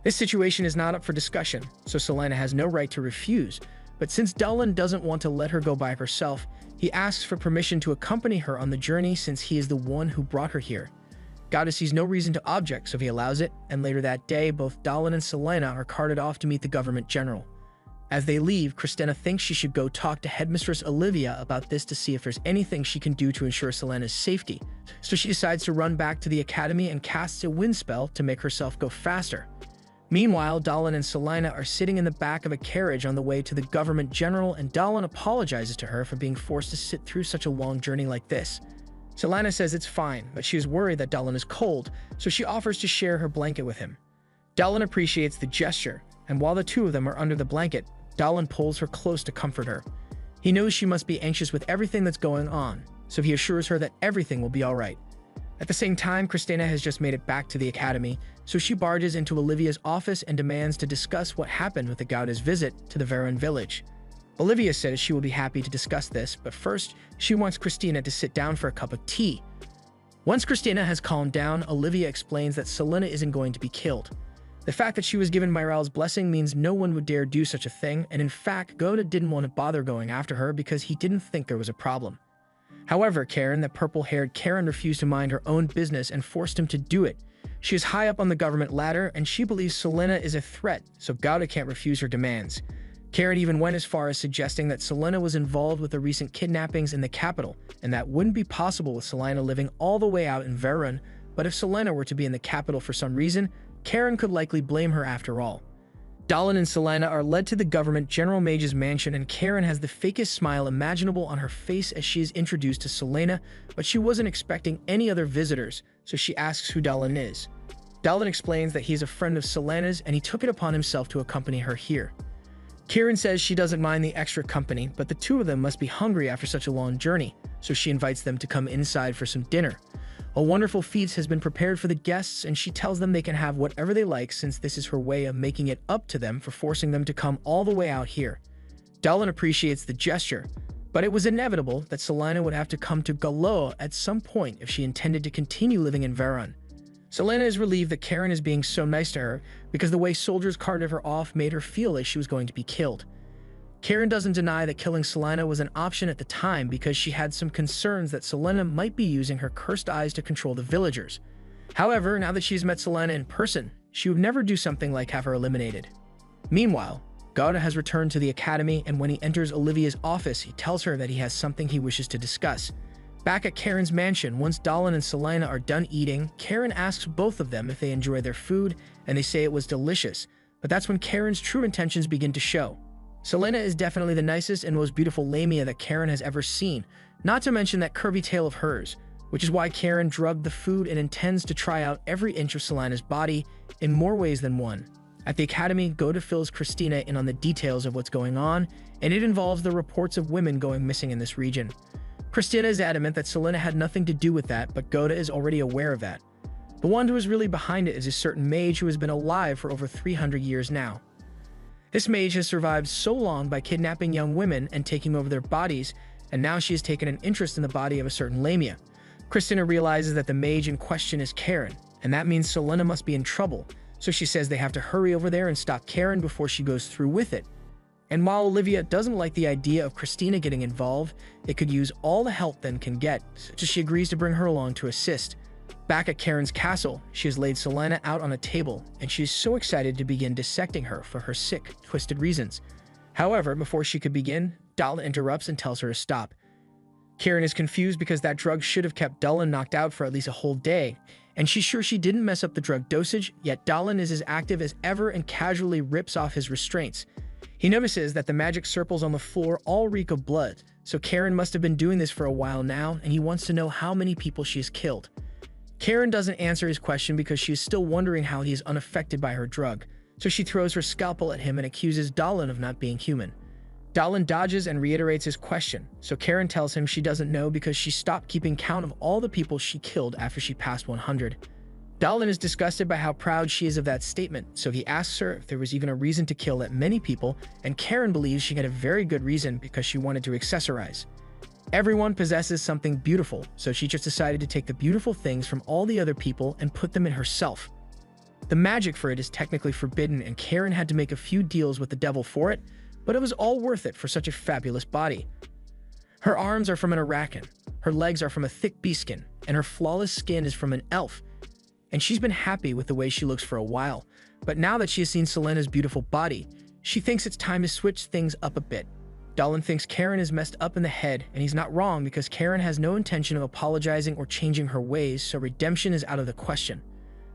This situation is not up for discussion, so Celaena has no right to refuse, but since Dallin doesn't want to let her go by herself, he asks for permission to accompany her on the journey since he is the one who brought her here. Gowda sees no reason to object, so he allows it, and later that day, both Dallin and Celaena are carted off to meet the government general. As they leave, Kristina thinks she should go talk to Headmistress Olivia about this to see if there's anything she can do to ensure Celaena's safety, so she decides to run back to the academy and casts a wind spell to make herself go faster. Meanwhile, Dallin and Celaena are sitting in the back of a carriage on the way to the government general, and Dallin apologizes to her for being forced to sit through such a long journey like this. Celaena says it's fine, but she is worried that Dallin is cold, so she offers to share her blanket with him. Dallin appreciates the gesture, and while the two of them are under the blanket, Dallin pulls her close to comfort her. He knows she must be anxious with everything that's going on, so he assures her that everything will be alright. At the same time, Kristina has just made it back to the academy, so she barges into Olivia's office and demands to discuss what happened with the Gowda's visit to the Varen village. Olivia says she will be happy to discuss this, but first, she wants Kristina to sit down for a cup of tea. Once Kristina has calmed down, Olivia explains that Celaena isn't going to be killed. The fact that she was given Myral's blessing means no one would dare do such a thing, and in fact, Gowda didn't want to bother going after her because he didn't think there was a problem. However, Karen, the purple-haired Karen, refused to mind her own business and forced him to do it. She is high up on the government ladder, and she believes Celaena is a threat, so Gowda can't refuse her demands. Karen even went as far as suggesting that Celaena was involved with the recent kidnappings in the capital, and that wouldn't be possible with Celaena living all the way out in Varen, but if Celaena were to be in the capital for some reason, Karen could likely blame her after all. Dallin and Celaena are led to the government general mage's mansion, and Karen has the fakest smile imaginable on her face as she is introduced to Celaena, but she wasn't expecting any other visitors, so she asks who Dallin is. Dallin explains that he is a friend of Celaena's and he took it upon himself to accompany her here. Karen says she doesn't mind the extra company, but the two of them must be hungry after such a long journey, so she invites them to come inside for some dinner. A wonderful feast has been prepared for the guests, and she tells them they can have whatever they like since this is her way of making it up to them for forcing them to come all the way out here. Dallin appreciates the gesture, but it was inevitable that Celaena would have to come to Galoa at some point if she intended to continue living in Varen. Celaena is relieved that Karen is being so nice to her because the way soldiers carted her off made her feel like she was going to be killed. Karen doesn't deny that killing Celaena was an option at the time because she had some concerns that Celaena might be using her cursed eyes to control the villagers. However, now that she's met Celaena in person, she would never do something like have her eliminated. Meanwhile, Gowda has returned to the academy, and when he enters Olivia's office, he tells her that he has something he wishes to discuss. Back at Karen's mansion, once Dallin and Celaena are done eating, Karen asks both of them if they enjoy their food, and they say it was delicious, but that's when Karen's true intentions begin to show. Celaena is definitely the nicest and most beautiful lamia that Karen has ever seen, not to mention that curvy tail of hers, which is why Karen drugged the food and intends to try out every inch of Celaena's body in more ways than one. At the academy, Gowda fills Kristina in on the details of what's going on, and it involves the reports of women going missing in this region. Kristina is adamant that Celaena had nothing to do with that, but Gowda is already aware of that. The one who is really behind it is a certain mage who has been alive for over 300 years now. This mage has survived so long by kidnapping young women and taking over their bodies, and now she has taken an interest in the body of a certain lamia. Kristina realizes that the mage in question is Karen, and that means Celaena must be in trouble, so she says they have to hurry over there and stop Karen before she goes through with it. And while Olivia doesn't like the idea of Kristina getting involved, it could use all the help Then can get, so she agrees to bring her along to assist. Back at Karen's castle, she has laid Celaena out on a table, and she is so excited to begin dissecting her for her sick, twisted reasons. However, before she could begin, Dallin interrupts and tells her to stop. Karen is confused because that drug should have kept Dallin knocked out for at least a whole day, and she's sure she didn't mess up the drug dosage, yet Dallin is as active as ever and casually rips off his restraints. He notices that the magic circles on the floor all reek of blood, so Karen must have been doing this for a while now, and he wants to know how many people she has killed. Karen doesn't answer his question because she is still wondering how he is unaffected by her drug, so she throws her scalpel at him and accuses Dallin of not being human. Dallin dodges and reiterates his question, so Karen tells him she doesn't know because she stopped keeping count of all the people she killed after she passed 100. Dallin is disgusted by how proud she is of that statement, so he asks her if there was even a reason to kill that many people, and Karen believes she had a very good reason because she wanted to accessorize. Everyone possesses something beautiful, so she just decided to take the beautiful things from all the other people and put them in herself. The magic for it is technically forbidden, and Karen had to make a few deals with the devil for it, but it was all worth it for such a fabulous body. Her arms are from an Arakan, her legs are from a thick beastskin, and her flawless skin is from an elf. And she's been happy with the way she looks for a while, but now that she has seen Selena's beautiful body, she thinks it's time to switch things up a bit. Dallin thinks Karen is messed up in the head, and he's not wrong because Karen has no intention of apologizing or changing her ways, so redemption is out of the question.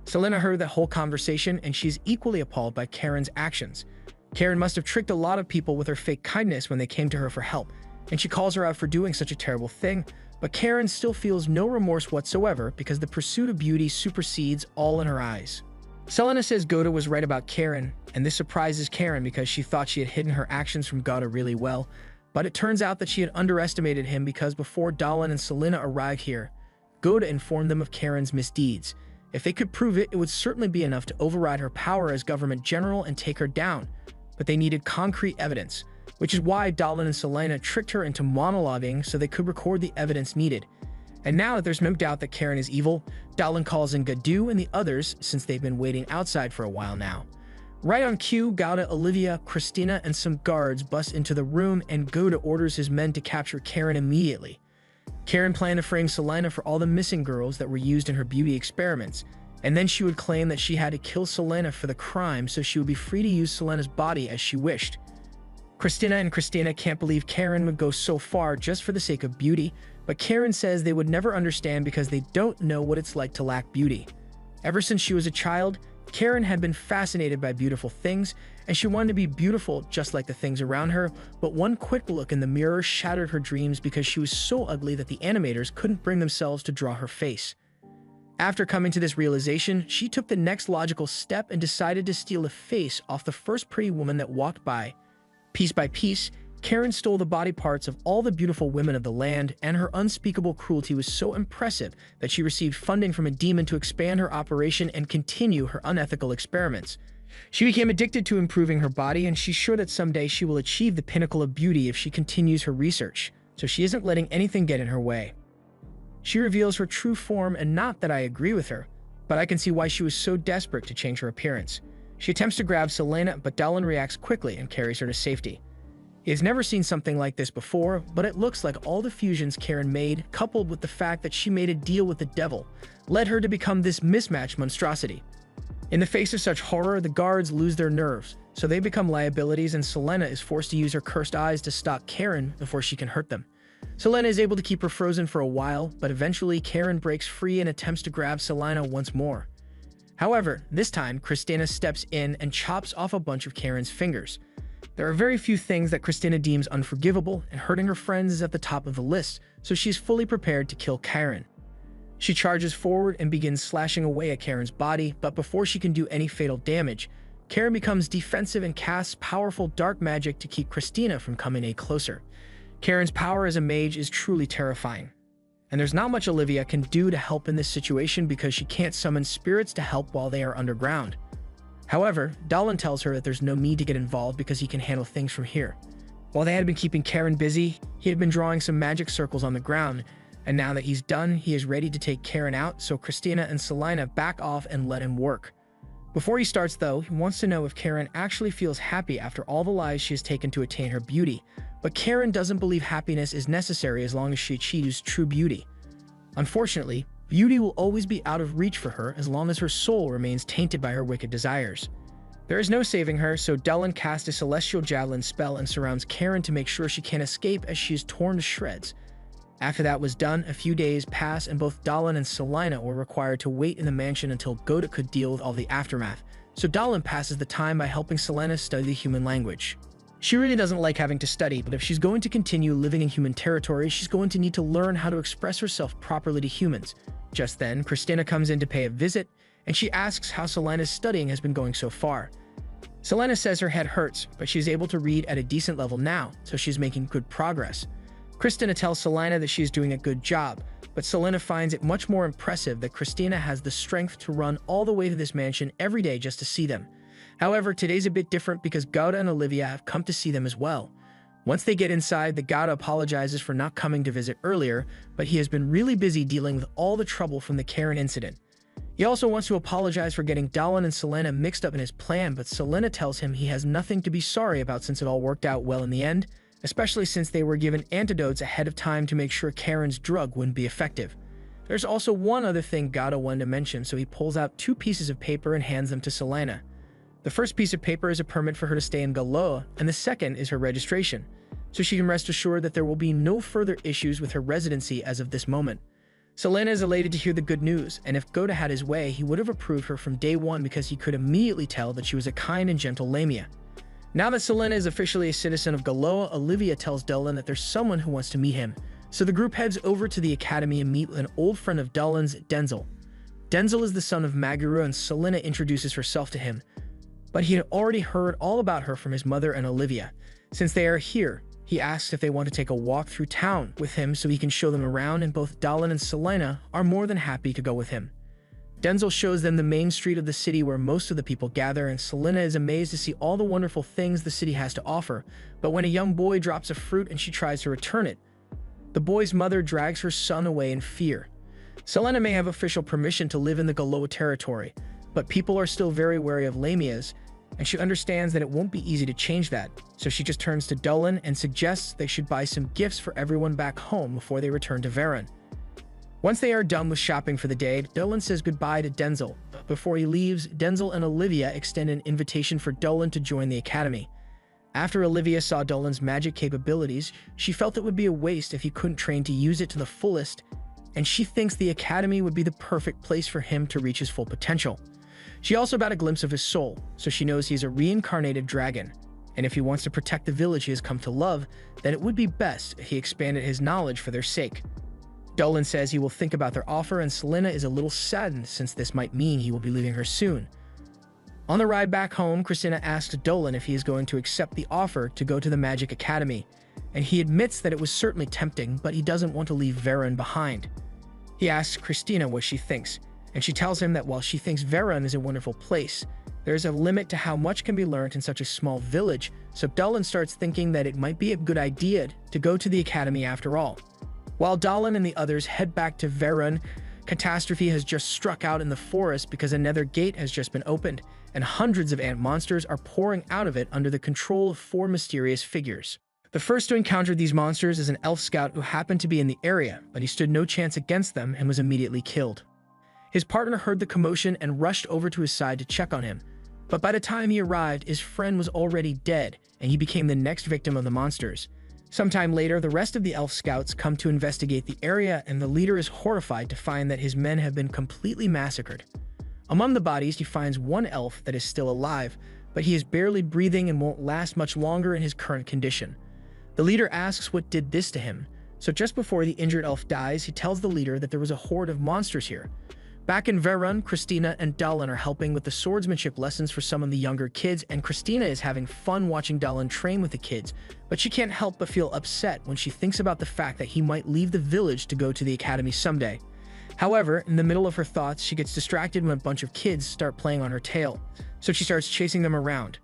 Selena heard the whole conversation, and she's equally appalled by Karen's actions. Karen must have tricked a lot of people with her fake kindness when they came to her for help, and she calls her out for doing such a terrible thing, but Karen still feels no remorse whatsoever because the pursuit of beauty supersedes all in her eyes. Selena says Goda was right about Karen, and this surprises Karen because she thought she had hidden her actions from Goda really well, but it turns out that she had underestimated him because before Dallin and Selena arrived here, Goda informed them of Karen's misdeeds. If they could prove it, it would certainly be enough to override her power as government general and take her down, but they needed concrete evidence, which is why Dallin and Selena tricked her into monologuing so they could record the evidence needed. And now that there's no doubt that Karen is evil, Dallin calls in Gadu and the others since they've been waiting outside for a while now. Right on cue, Goda, Olivia, Christina, and some guards bust into the room, and Goda orders his men to capture Karen immediately. Karen planned to frame Selena for all the missing girls that were used in her beauty experiments, and then she would claim that she had to kill Selena for the crime so she would be free to use Selena's body as she wished. Christina and Christina can't believe Karen would go so far just for the sake of beauty, but Karen says they would never understand because they don't know what it's like to lack beauty. Ever since she was a child, Karen had been fascinated by beautiful things, and she wanted to be beautiful just like the things around her, but one quick look in the mirror shattered her dreams because she was so ugly that the animators couldn't bring themselves to draw her face. After coming to this realization, she took the next logical step and decided to steal a face off the first pretty woman that walked by. Piece by piece, Karen stole the body parts of all the beautiful women of the land, and her unspeakable cruelty was so impressive that she received funding from a demon to expand her operation and continue her unethical experiments. She became addicted to improving her body, and she's sure that someday she will achieve the pinnacle of beauty if she continues her research, so she isn't letting anything get in her way. She reveals her true form, and not that I agree with her, but I can see why she was so desperate to change her appearance. She attempts to grab Selena, but Dallin reacts quickly and carries her to safety. He has never seen something like this before, but it looks like all the fusions Karen made, coupled with the fact that she made a deal with the devil, led her to become this mismatched monstrosity. In the face of such horror, the guards lose their nerves, so they become liabilities, and Selena is forced to use her cursed eyes to stop Karen before she can hurt them. Selena is able to keep her frozen for a while, but eventually Karen breaks free and attempts to grab Selena once more. However, this time, Christina steps in and chops off a bunch of Karen's fingers. There are very few things that Christina deems unforgivable, and hurting her friends is at the top of the list, so she's fully prepared to kill Karen. She charges forward and begins slashing away at Karen's body, but before she can do any fatal damage, Karen becomes defensive and casts powerful dark magic to keep Christina from coming any closer. Karen's power as a mage is truly terrifying, and there's not much Olivia can do to help in this situation because she can't summon spirits to help while they are underground. However, Dallin tells her that there's no need to get involved because he can handle things from here. While they had been keeping Karen busy, he had been drawing some magic circles on the ground, and now that he's done, he is ready to take Karen out, so Christina and Selena back off and let him work. Before he starts though, he wants to know if Karen actually feels happy after all the lies she has taken to attain her beauty, but Karen doesn't believe happiness is necessary as long as she achieves true beauty. Unfortunately, beauty will always be out of reach for her as long as her soul remains tainted by her wicked desires. There is no saving her, so Dallin casts a celestial javelin spell and surrounds Karen to make sure she can't escape as she is torn to shreds. After that was done, a few days pass and both Dallin and Selena were required to wait in the mansion until Goda could deal with all the aftermath, so Dallin passes the time by helping Selena study the human language. She really doesn't like having to study, but if she's going to continue living in human territory, she's going to need to learn how to express herself properly to humans. Just then, Christina comes in to pay a visit, and she asks how Selena's studying has been going so far. Selena says her head hurts, but she's able to read at a decent level now, so she's making good progress. Christina tells Selena that she's doing a good job, but Selena finds it much more impressive that Christina has the strength to run all the way to this mansion every day just to see them. However, today's a bit different because Goda and Olivia have come to see them as well. Once they get inside, the god apologizes for not coming to visit earlier, but he has been really busy dealing with all the trouble from the Karen incident. He also wants to apologize for getting Dallin and Celaena mixed up in his plan, but Celaena tells him he has nothing to be sorry about since it all worked out well in the end, especially since they were given antidotes ahead of time to make sure Karen's drug wouldn't be effective. There's also one other thing Gato wanted to mention, so he pulls out 2 pieces of paper and hands them to Celaena. The first piece of paper is a permit for her to stay in Galoa, and the second is her registration, so she can rest assured that there will be no further issues with her residency as of this moment. Celaena is elated to hear the good news, and if Gota had his way, he would have approved her from day one because he could immediately tell that she was a kind and gentle Lamia. Now that Celaena is officially a citizen of Galoa, Olivia tells Dallin that there's someone who wants to meet him, so the group heads over to the academy and meet with an old friend of Dallin's, Denzel. Denzel is the son of Maguru, and Celaena introduces herself to him, but he had already heard all about her from his mother and Olivia. Since they are here, he asks if they want to take a walk through town with him so he can show them around, and both Dallin and Celaena are more than happy to go with him. Denzel shows them the main street of the city where most of the people gather, and Celaena is amazed to see all the wonderful things the city has to offer, but when a young boy drops a fruit and she tries to return it, the boy's mother drags her son away in fear. Celaena may have official permission to live in the Galoa territory, but people are still very wary of Lamias, and she understands that it won't be easy to change that, so she just turns to Dallin and suggests they should buy some gifts for everyone back home before they return to Varen. Once they are done with shopping for the day, Dallin says goodbye to Denzel. Before he leaves, Denzel and Olivia extend an invitation for Dallin to join the academy. After Olivia saw Dallin's magic capabilities, she felt it would be a waste if he couldn't train to use it to the fullest, and she thinks the academy would be the perfect place for him to reach his full potential. She also got a glimpse of his soul, so she knows he's a reincarnated dragon, and if he wants to protect the village he has come to love, then it would be best if he expanded his knowledge for their sake. Dallin says he will think about their offer, and Celaena is a little saddened since this might mean he will be leaving her soon. On the ride back home, Christina asks Dallin if he is going to accept the offer to go to the Magic Academy, and he admits that it was certainly tempting, but he doesn't want to leave Varen behind. He asks Christina what she thinks, and she tells him that while she thinks Varen is a wonderful place, there is a limit to how much can be learned in such a small village, so Dallin starts thinking that it might be a good idea to go to the academy after all. While Dallin and the others head back to Varen, catastrophe has just struck out in the forest because another gate has just been opened, and hundreds of ant monsters are pouring out of it under the control of 4 mysterious figures. The first to encounter these monsters is an elf scout who happened to be in the area, but he stood no chance against them and was immediately killed. His partner heard the commotion and rushed over to his side to check on him, but by the time he arrived, his friend was already dead, and he became the next victim of the monsters. Sometime later, the rest of the elf scouts come to investigate the area, and the leader is horrified to find that his men have been completely massacred. Among the bodies, he finds one elf that is still alive, but he is barely breathing and won't last much longer in his current condition. The leader asks what did this to him, so just before the injured elf dies, he tells the leader that there was a horde of monsters here. Back in Varen, Christina and Dallin are helping with the swordsmanship lessons for some of the younger kids, and Christina is having fun watching Dallin train with the kids, but she can't help but feel upset when she thinks about the fact that he might leave the village to go to the academy someday. However, in the middle of her thoughts, she gets distracted when a bunch of kids start playing on her tail, so she starts chasing them around.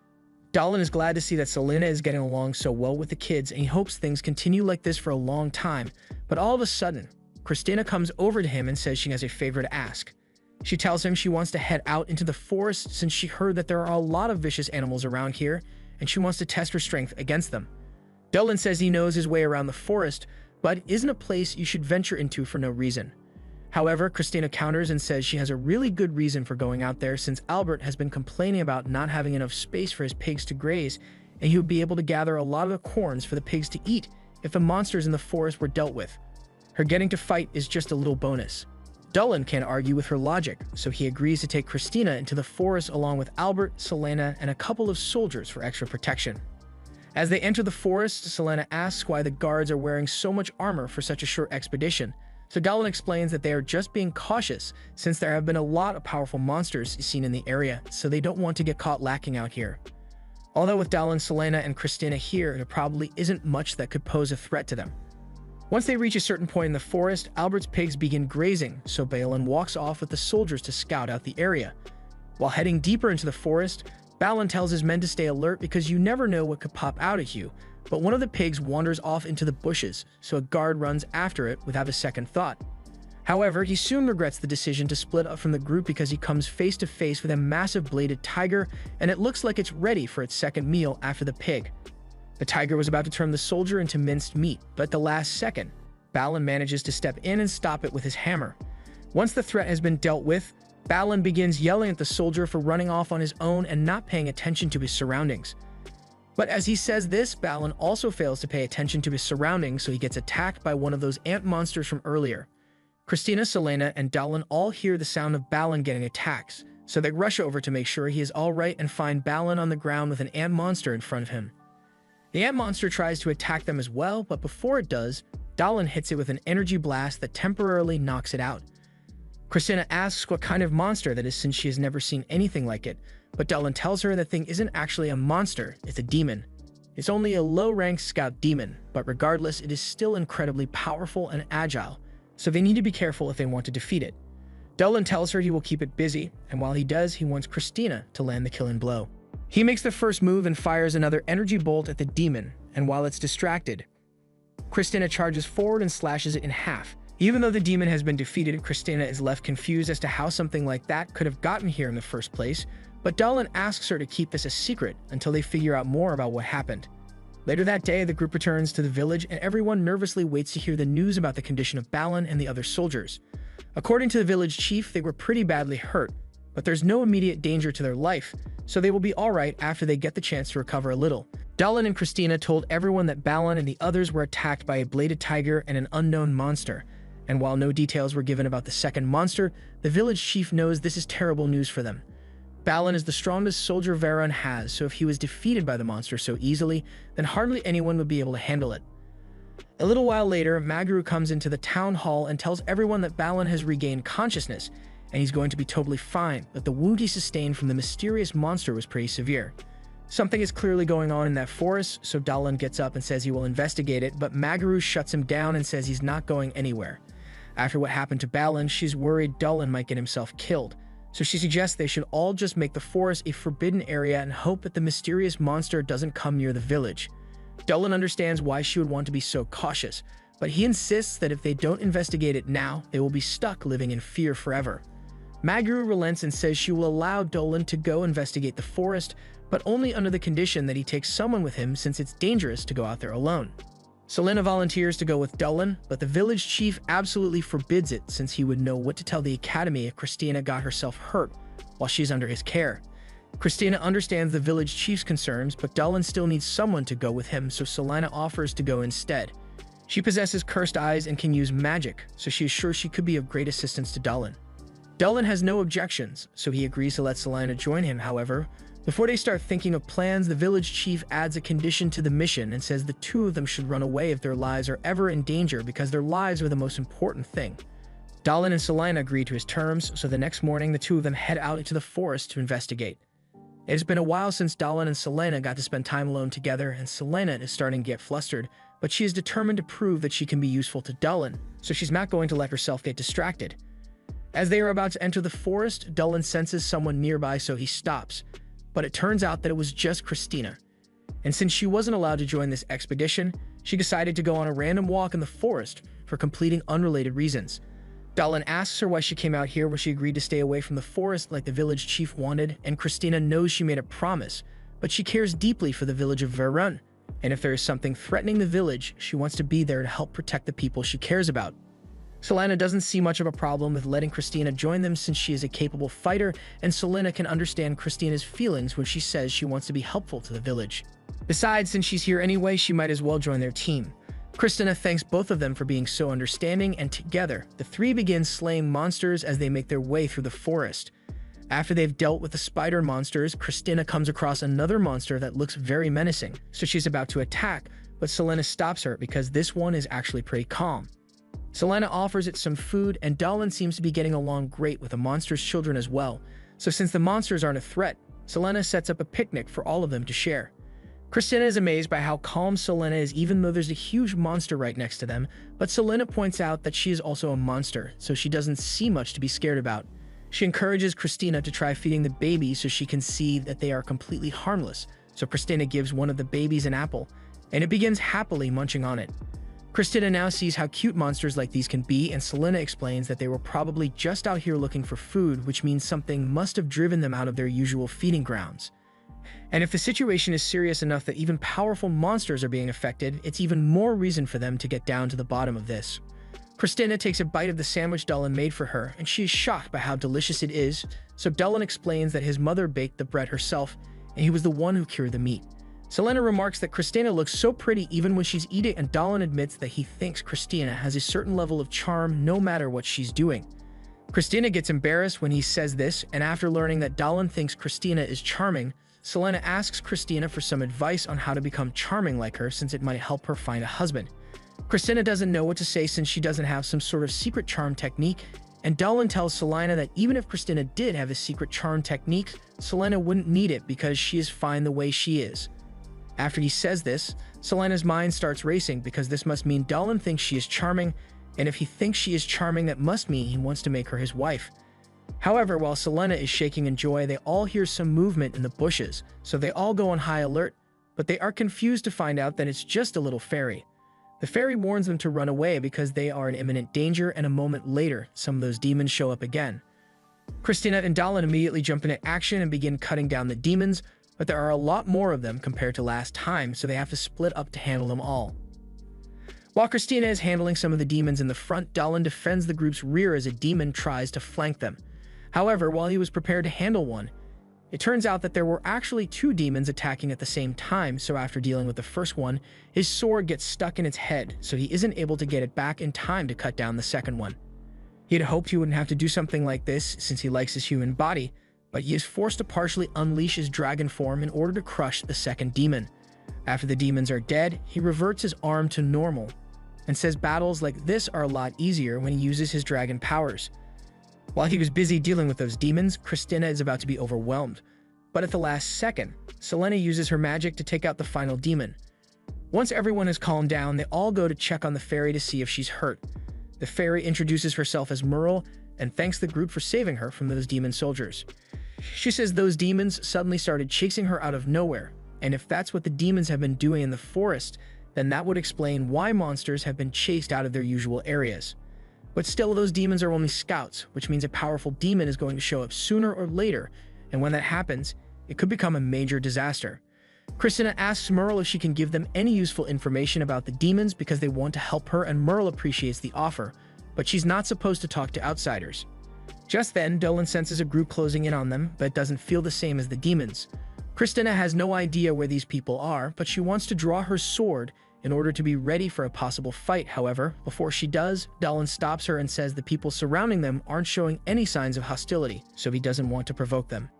Dallin is glad to see that Celaena is getting along so well with the kids, and he hopes things continue like this for a long time, but all of a sudden, Christina comes over to him and says she has a favor to ask. She tells him she wants to head out into the forest since she heard that there are a lot of vicious animals around here, and she wants to test her strength against them. Dallin says he knows his way around the forest, but isn't a place you should venture into for no reason. However, Christina counters and says she has a really good reason for going out there since Albert has been complaining about not having enough space for his pigs to graze, and he would be able to gather a lot of the corns for the pigs to eat if the monsters in the forest were dealt with. Her getting to fight is just a little bonus. Dallin can't argue with her logic, so he agrees to take Christina into the forest along with Albert, Celaena, and a couple of soldiers for extra protection. As they enter the forest, Celaena asks why the guards are wearing so much armor for such a short expedition, so Dallin explains that they are just being cautious since there have been a lot of powerful monsters seen in the area, so they don't want to get caught lacking out here. Although with Dallin, Celaena, and Christina here, there probably isn't much that could pose a threat to them. Once they reach a certain point in the forest, Albert's pigs begin grazing, so Balin walks off with the soldiers to scout out the area. While heading deeper into the forest, Balin tells his men to stay alert because you never know what could pop out at you, but one of the pigs wanders off into the bushes, so a guard runs after it without a second thought. However, he soon regrets the decision to split up from the group because he comes face to face with a massive bladed tiger, and it looks like it's ready for its second meal after the pig. The tiger was about to turn the soldier into minced meat, but at the last second, Balin manages to step in and stop it with his hammer. Once the threat has been dealt with, Balin begins yelling at the soldier for running off on his own and not paying attention to his surroundings. But as he says this, Balin also fails to pay attention to his surroundings, so he gets attacked by one of those ant monsters from earlier. Christina, Celaena, and Dallin all hear the sound of Balin getting attacked, so they rush over to make sure he is alright and find Balin on the ground with an ant monster in front of him. The ant monster tries to attack them as well, but before it does, Dallin hits it with an energy blast that temporarily knocks it out. Christina asks what kind of monster that is since she has never seen anything like it, but Dallin tells her the thing isn't actually a monster, it's a demon. It's only a low-ranked scout demon, but regardless, it is still incredibly powerful and agile, so they need to be careful if they want to defeat it. Dallin tells her he will keep it busy, and while he does, he wants Christina to land the killing blow. He makes the first move and fires another energy bolt at the demon, and while it's distracted, Christina charges forward and slashes it in half. Even though the demon has been defeated, Christina is left confused as to how something like that could have gotten here in the first place, but Dallin asks her to keep this a secret until they figure out more about what happened. Later that day, the group returns to the village and everyone nervously waits to hear the news about the condition of Balin and the other soldiers. According to the village chief, they were pretty badly hurt, but there's no immediate danger to their life, so they will be alright after they get the chance to recover a little. Dallin and Christina told everyone that Balin and the others were attacked by a bladed tiger and an unknown monster, and while no details were given about the second monster, the village chief knows this is terrible news for them. Balin is the strongest soldier Varaun has, so if he was defeated by the monster so easily, then hardly anyone would be able to handle it. A little while later, Magru comes into the town hall and tells everyone that Balin has regained consciousness, and he's going to be totally fine, but the wound he sustained from the mysterious monster was pretty severe. Something is clearly going on in that forest, so Dallin gets up and says he will investigate it, but Magru shuts him down and says he's not going anywhere. After what happened to Balin, she's worried Dallin might get himself killed, so she suggests they should all just make the forest a forbidden area and hope that the mysterious monster doesn't come near the village. Dallin understands why she would want to be so cautious, but he insists that if they don't investigate it now, they will be stuck living in fear forever. Magru relents and says she will allow Dallin to go investigate the forest, but only under the condition that he takes someone with him since it's dangerous to go out there alone. Celaena volunteers to go with Dallin, but the village chief absolutely forbids it since he would know what to tell the academy if Christina got herself hurt while she's under his care. Christina understands the village chief's concerns, but Dallin still needs someone to go with him, so Celaena offers to go instead. She possesses cursed eyes and can use magic, so she is sure she could be of great assistance to Dallin. Dallin has no objections, so he agrees to let Celaena join him. However, before they start thinking of plans, the village chief adds a condition to the mission and says the two of them should run away if their lives are ever in danger because their lives are the most important thing. Dallin and Celaena agree to his terms, so the next morning the two of them head out into the forest to investigate. It has been a while since Dallin and Celaena got to spend time alone together, and Celaena is starting to get flustered, but she is determined to prove that she can be useful to Dallin, so she's not going to let herself get distracted. As they are about to enter the forest, Dallin senses someone nearby, so he stops. But it turns out that it was just Christina. And since she wasn't allowed to join this expedition, she decided to go on a random walk in the forest for completing unrelated reasons. Dallin asks her why she came out here where she agreed to stay away from the forest like the village chief wanted, and Christina knows she made a promise, but she cares deeply for the village of Varaun, and if there is something threatening the village, she wants to be there to help protect the people she cares about. Celaena doesn't see much of a problem with letting Christina join them since she is a capable fighter, and Celaena can understand Christina's feelings when she says she wants to be helpful to the village. Besides, since she's here anyway, she might as well join their team. Christina thanks both of them for being so understanding, and together, the three begin slaying monsters as they make their way through the forest. After they've dealt with the spider monsters, Christina comes across another monster that looks very menacing, so she's about to attack, but Celaena stops her because this one is actually pretty calm. Celaena offers it some food, and Dallin seems to be getting along great with the monster's children as well, so since the monsters aren't a threat, Celaena sets up a picnic for all of them to share. Christina is amazed by how calm Celaena is even though there's a huge monster right next to them, but Celaena points out that she is also a monster, so she doesn't see much to be scared about. She encourages Christina to try feeding the babies so she can see that they are completely harmless, so Christina gives one of the babies an apple, and it begins happily munching on it. Christina now sees how cute monsters like these can be, and Selena explains that they were probably just out here looking for food, which means something must have driven them out of their usual feeding grounds. And if the situation is serious enough that even powerful monsters are being affected, it's even more reason for them to get down to the bottom of this. Christina takes a bite of the sandwich Dylan made for her, and she is shocked by how delicious it is, so Dylan explains that his mother baked the bread herself, and he was the one who cured the meat. Selena remarks that Christina looks so pretty even when she's eating, and Dylan admits that he thinks Christina has a certain level of charm no matter what she's doing. Christina gets embarrassed when he says this, and after learning that Dylan thinks Christina is charming, Selena asks Christina for some advice on how to become charming like her, since it might help her find a husband. Christina doesn't know what to say since she doesn't have some sort of secret charm technique, and Dylan tells Selena that even if Christina did have a secret charm technique, Selena wouldn't need it because she is fine the way she is. After he says this, Selena's mind starts racing because this must mean Dylan thinks she is charming, and if he thinks she is charming, that must mean he wants to make her his wife. However, while Selena is shaking in joy, they all hear some movement in the bushes, so they all go on high alert, but they are confused to find out that it's just a little fairy. The fairy warns them to run away because they are in imminent danger, and a moment later, some of those demons show up again. Christina and Dylan immediately jump into action and begin cutting down the demons, but there are a lot more of them compared to last time, so they have to split up to handle them all. While Christina is handling some of the demons in the front, Dylan defends the group's rear as a demon tries to flank them. However, while he was prepared to handle one, it turns out that there were actually two demons attacking at the same time, so after dealing with the first one, his sword gets stuck in its head, so he isn't able to get it back in time to cut down the second one. He had hoped he wouldn't have to do something like this since he likes his human body, but he is forced to partially unleash his dragon form in order to crush the second demon. After the demons are dead, he reverts his arm to normal, and says battles like this are a lot easier when he uses his dragon powers. While he was busy dealing with those demons, Christina is about to be overwhelmed, but at the last second, Selena uses her magic to take out the final demon. Once everyone has calmed down, they all go to check on the fairy to see if she's hurt. The fairy introduces herself as Merle and thanks the group for saving her from those demon soldiers. She says those demons suddenly started chasing her out of nowhere, and if that's what the demons have been doing in the forest, then that would explain why monsters have been chased out of their usual areas. But still, those demons are only scouts, which means a powerful demon is going to show up sooner or later, and when that happens, it could become a major disaster. Christina asks Merle if she can give them any useful information about the demons because they want to help her, and Merle appreciates the offer, but she's not supposed to talk to outsiders. Just then, Dylan senses a group closing in on them, but it doesn't feel the same as the demons. Christina has no idea where these people are, but she wants to draw her sword in order to be ready for a possible fight. However, before she does, Dylan stops her and says the people surrounding them aren't showing any signs of hostility, so he doesn't want to provoke them.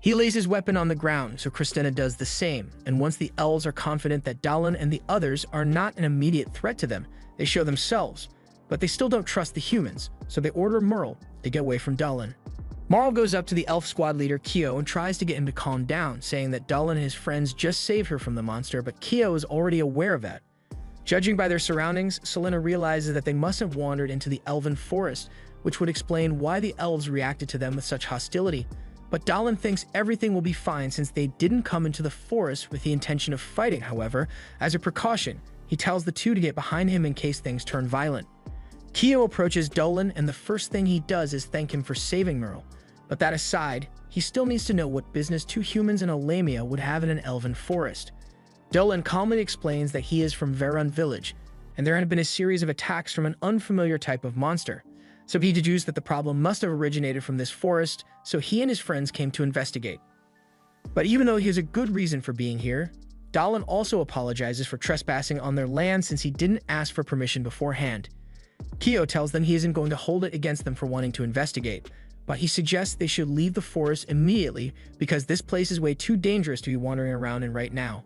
He lays his weapon on the ground, so Christina does the same, and once the elves are confident that Dylan and the others are not an immediate threat to them, they show themselves, but they still don't trust the humans, so they order Merle to get away from Dylan. Merle goes up to the elf squad leader Keo and tries to get him to calm down, saying that Dylan and his friends just saved her from the monster, but Keo is already aware of that. Judging by their surroundings, Selena realizes that they must have wandered into the elven forest, which would explain why the elves reacted to them with such hostility. But Dylan thinks everything will be fine since they didn't come into the forest with the intention of fighting. However, as a precaution, he tells the two to get behind him in case things turn violent. Keo approaches Dylan, and the first thing he does is thank him for saving Merle. But that aside, he still needs to know what business two humans and a Lamia would have in an elven forest. Dylan calmly explains that he is from Verun village, and there had been a series of attacks from an unfamiliar type of monster. So he deduced that the problem must have originated from this forest, so he and his friends came to investigate. But even though he has a good reason for being here, Dylan also apologizes for trespassing on their land since he didn't ask for permission beforehand. Keo tells them he isn't going to hold it against them for wanting to investigate, but he suggests they should leave the forest immediately because this place is way too dangerous to be wandering around in right now.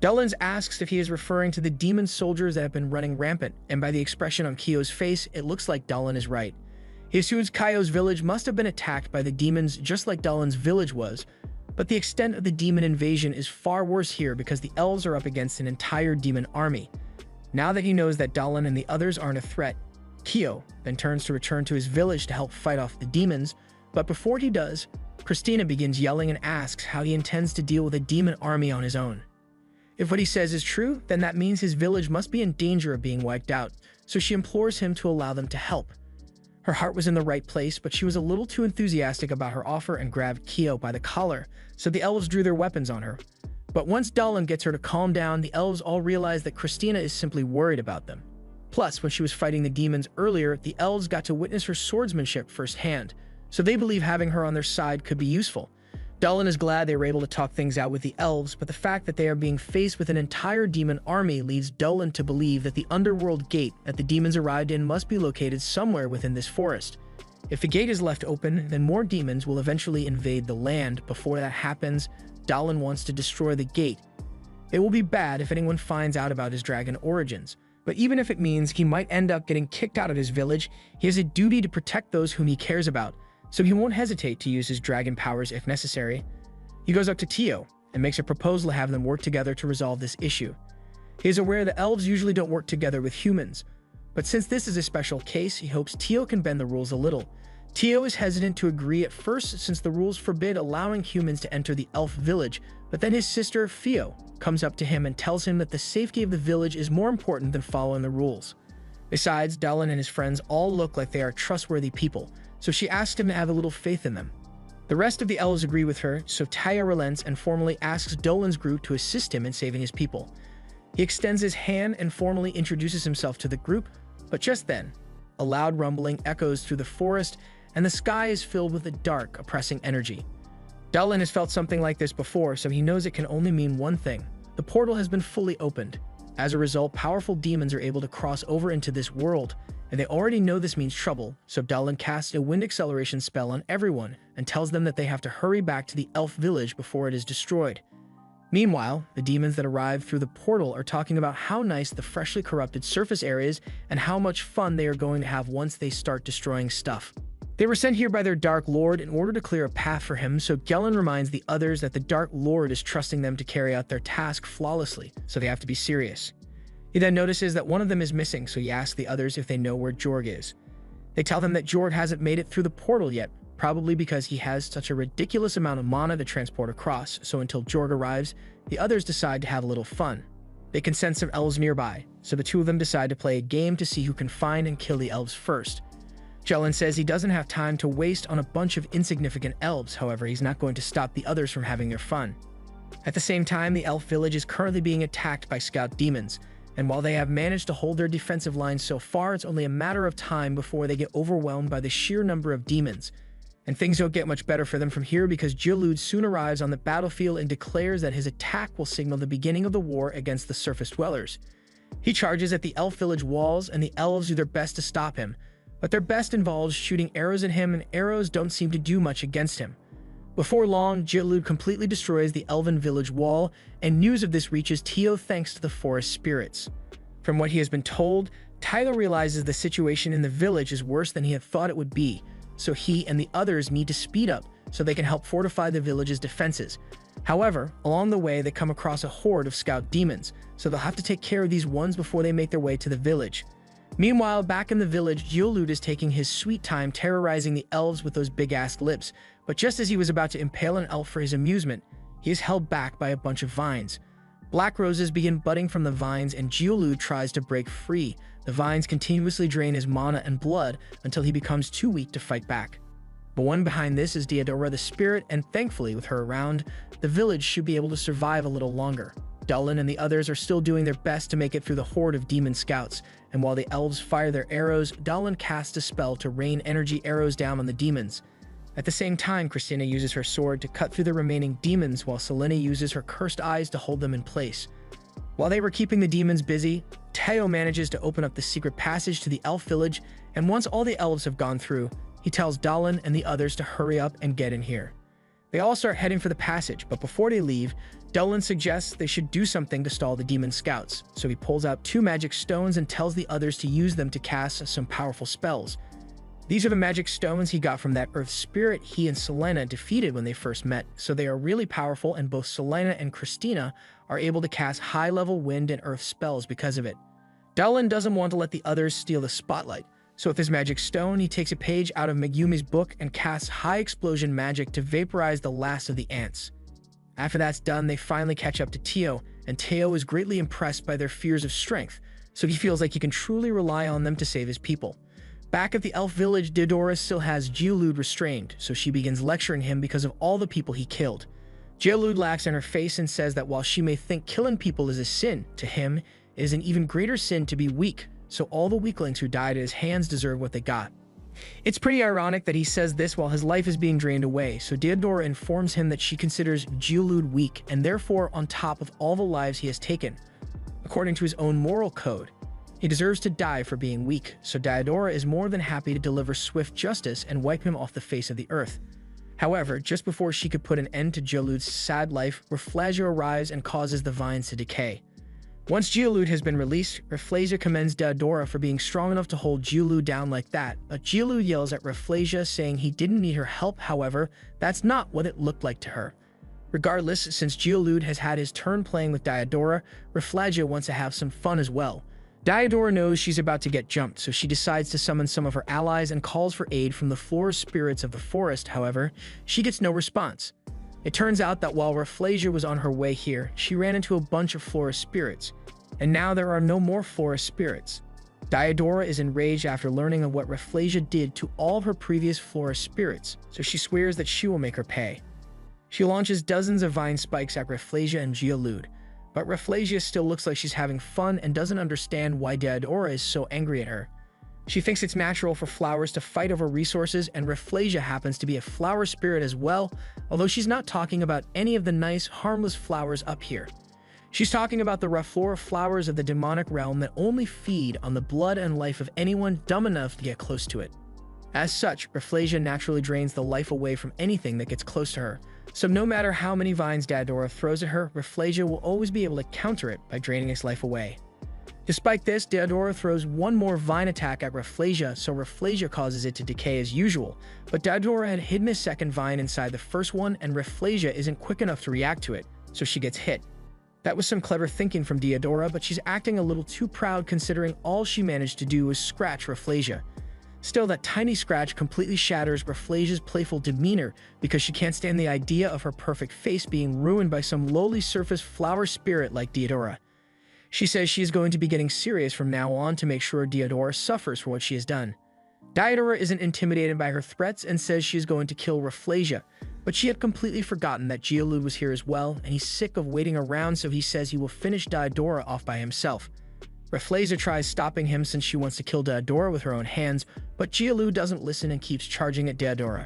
Dylan asks if he is referring to the demon soldiers that have been running rampant, and by the expression on Keo's face, it looks like Dylan is right. He assumes Keo's village must have been attacked by the demons just like Dylan's village was, but the extent of the demon invasion is far worse here because the elves are up against an entire demon army. Now that he knows that Dylan and the others aren't a threat, Keo then turns to return to his village to help fight off the demons, but before he does, Christina begins yelling and asks how he intends to deal with a demon army on his own. If what he says is true, then that means his village must be in danger of being wiped out, so she implores him to allow them to help. Her heart was in the right place, but she was a little too enthusiastic about her offer and grabbed Kyo by the collar, so the elves drew their weapons on her. But once Dallin gets her to calm down, the elves all realize that Christina is simply worried about them. Plus, when she was fighting the demons earlier, the elves got to witness her swordsmanship firsthand, so they believe having her on their side could be useful. Dallin is glad they were able to talk things out with the elves, but the fact that they are being faced with an entire demon army leads Dallin to believe that the underworld gate that the demons arrived in must be located somewhere within this forest. If the gate is left open, then more demons will eventually invade the land. Before that happens, Dallin wants to destroy the gate. It will be bad if anyone finds out about his dragon origins, but even if it means he might end up getting kicked out of his village, he has a duty to protect those whom he cares about, so he won't hesitate to use his dragon powers if necessary. He goes up to Tio and makes a proposal to have them work together to resolve this issue. He is aware that elves usually don't work together with humans, but since this is a special case, he hopes Tio can bend the rules a little. Tio is hesitant to agree at first since the rules forbid allowing humans to enter the elf village, but then his sister, Fio, comes up to him and tells him that the safety of the village is more important than following the rules. Besides, Dallin and his friends all look like they are trustworthy people, so she asks him to have a little faith in them. The rest of the elves agree with her, so Taya relents and formally asks Dallin's group to assist him in saving his people. He extends his hand and formally introduces himself to the group, but just then, a loud rumbling echoes through the forest and the sky is filled with a dark, oppressing energy. Dallin has felt something like this before, so he knows it can only mean one thing. The portal has been fully opened. As a result, powerful demons are able to cross over into this world, and they already know this means trouble, so Dallin casts a wind acceleration spell on everyone and tells them that they have to hurry back to the elf village before it is destroyed. Meanwhile, the demons that arrive through the portal are talking about how nice the freshly corrupted surface area is and how much fun they are going to have once they start destroying stuff. They were sent here by their Dark Lord in order to clear a path for him, so Gellin reminds the others that the Dark Lord is trusting them to carry out their task flawlessly, so they have to be serious. He then notices that one of them is missing, so he asks the others if they know where Jorg is. They tell him that Jorg hasn't made it through the portal yet, probably because he has such a ridiculous amount of mana to transport across, so until Jorg arrives, the others decide to have a little fun. They can sense some elves nearby, so the two of them decide to play a game to see who can find and kill the elves first. Gellin says he doesn't have time to waste on a bunch of insignificant elves, however, he's not going to stop the others from having their fun. At the same time, the elf village is currently being attacked by scout demons, and while they have managed to hold their defensive lines so far, it's only a matter of time before they get overwhelmed by the sheer number of demons. And things don't get much better for them from here because Geolude soon arrives on the battlefield and declares that his attack will signal the beginning of the war against the surface dwellers. He charges at the elf village walls, and the elves do their best to stop him, but their best involves shooting arrows at him, and arrows don't seem to do much against him. Before long, Geolude completely destroys the elven village wall, and news of this reaches Tio thanks to the forest spirits. From what he has been told, Tyler realizes the situation in the village is worse than he had thought it would be, so he and the others need to speed up so they can help fortify the village's defenses. However, along the way, they come across a horde of scout demons, so they'll have to take care of these ones before they make their way to the village. Meanwhile, back in the village, Geolude is taking his sweet time terrorizing the elves with those big-ass lips, but just as he was about to impale an elf for his amusement, he is held back by a bunch of vines. Black roses begin budding from the vines, and Geolude tries to break free. The vines continuously drain his mana and blood until he becomes too weak to fight back. But one behind this is Diadora the Spirit, and thankfully, with her around, the village should be able to survive a little longer. Dallin and the others are still doing their best to make it through the horde of demon scouts, and while the elves fire their arrows, Dallin casts a spell to rain energy arrows down on the demons. At the same time, Christina uses her sword to cut through the remaining demons, while Selene uses her cursed eyes to hold them in place. While they were keeping the demons busy, Teo manages to open up the secret passage to the elf village, and once all the elves have gone through, he tells Dallin and the others to hurry up and get in here. They all start heading for the passage, but before they leave, Dallin suggests they should do something to stall the demon scouts, so he pulls out 2 magic stones and tells the others to use them to cast some powerful spells. These are the magic stones he got from that earth spirit he and Selena defeated when they first met, so they are really powerful, and both Selena and Christina are able to cast high-level wind and earth spells because of it. Dallin doesn't want to let the others steal the spotlight, so with his magic stone, he takes a page out of Megumi's book and casts high explosion magic to vaporize the last of the ants. After that's done, they finally catch up to Tio, and Teo is greatly impressed by their fears of strength, so he feels like he can truly rely on them to save his people. Back at the elf village, Deodora still has Geolude restrained, so she begins lecturing him because of all the people he killed. Geolude laughs in her face and says that while she may think killing people is a sin, to him, it is an even greater sin to be weak, so all the weaklings who died at his hands deserve what they got. It's pretty ironic that he says this while his life is being drained away, so Deodora informs him that she considers Geolude weak and therefore on top of all the lives he has taken. According to his own moral code, he deserves to die for being weak, so Deodora is more than happy to deliver swift justice and wipe him off the face of the earth. However, just before she could put an end to Geolude's sad life, Rafflesia arrives and causes the vines to decay. Once Geolude has been released, Rafflesia commends Deodora for being strong enough to hold Geolude down like that, but Geolude yells at Rafflesia saying he didn't need her help. However, that's not what it looked like to her. Regardless, since Geolude has had his turn playing with Deodora, Rafflesia wants to have some fun as well. Deodora knows she's about to get jumped, so she decides to summon some of her allies and calls for aid from the forest spirits of the forest. However, she gets no response. It turns out that while Rafflesia was on her way here, she ran into a bunch of forest spirits, and now there are no more forest spirits. Deodora is enraged after learning of what Rafflesia did to all of her previous forest spirits, so she swears that she will make her pay. She launches dozens of vine spikes at Rafflesia and Geolude, but Rafflesia still looks like she's having fun and doesn't understand why Deodora is so angry at her. She thinks it's natural for flowers to fight over resources, and Rafflesia happens to be a flower spirit as well, although she's not talking about any of the nice, harmless flowers up here. She's talking about the Rafflora flowers of the demonic realm that only feed on the blood and life of anyone dumb enough to get close to it. As such, Rafflesia naturally drains the life away from anything that gets close to her, so no matter how many vines Deodora throws at her, Rafflesia will always be able to counter it by draining its life away. Despite this, Deodora throws one more vine attack at Rafflesia, so Rafflesia causes it to decay as usual, but Deodora had hidden a second vine inside the first one, and Rafflesia isn't quick enough to react to it, so she gets hit. That was some clever thinking from Deodora, but she's acting a little too proud considering all she managed to do was scratch Rafflesia. Still, that tiny scratch completely shatters Rafflesia's playful demeanor because she can't stand the idea of her perfect face being ruined by some lowly surface flower spirit like Deodora. She says she is going to be getting serious from now on to make sure Deodora suffers for what she has done. Deodora isn't intimidated by her threats and says she is going to kill Rafflesia, but she had completely forgotten that Geolude was here as well, and he's sick of waiting around, so he says he will finish Deodora off by himself. Rafflesia tries stopping him since she wants to kill Deodora with her own hands, but Geolude doesn't listen and keeps charging at Deodora.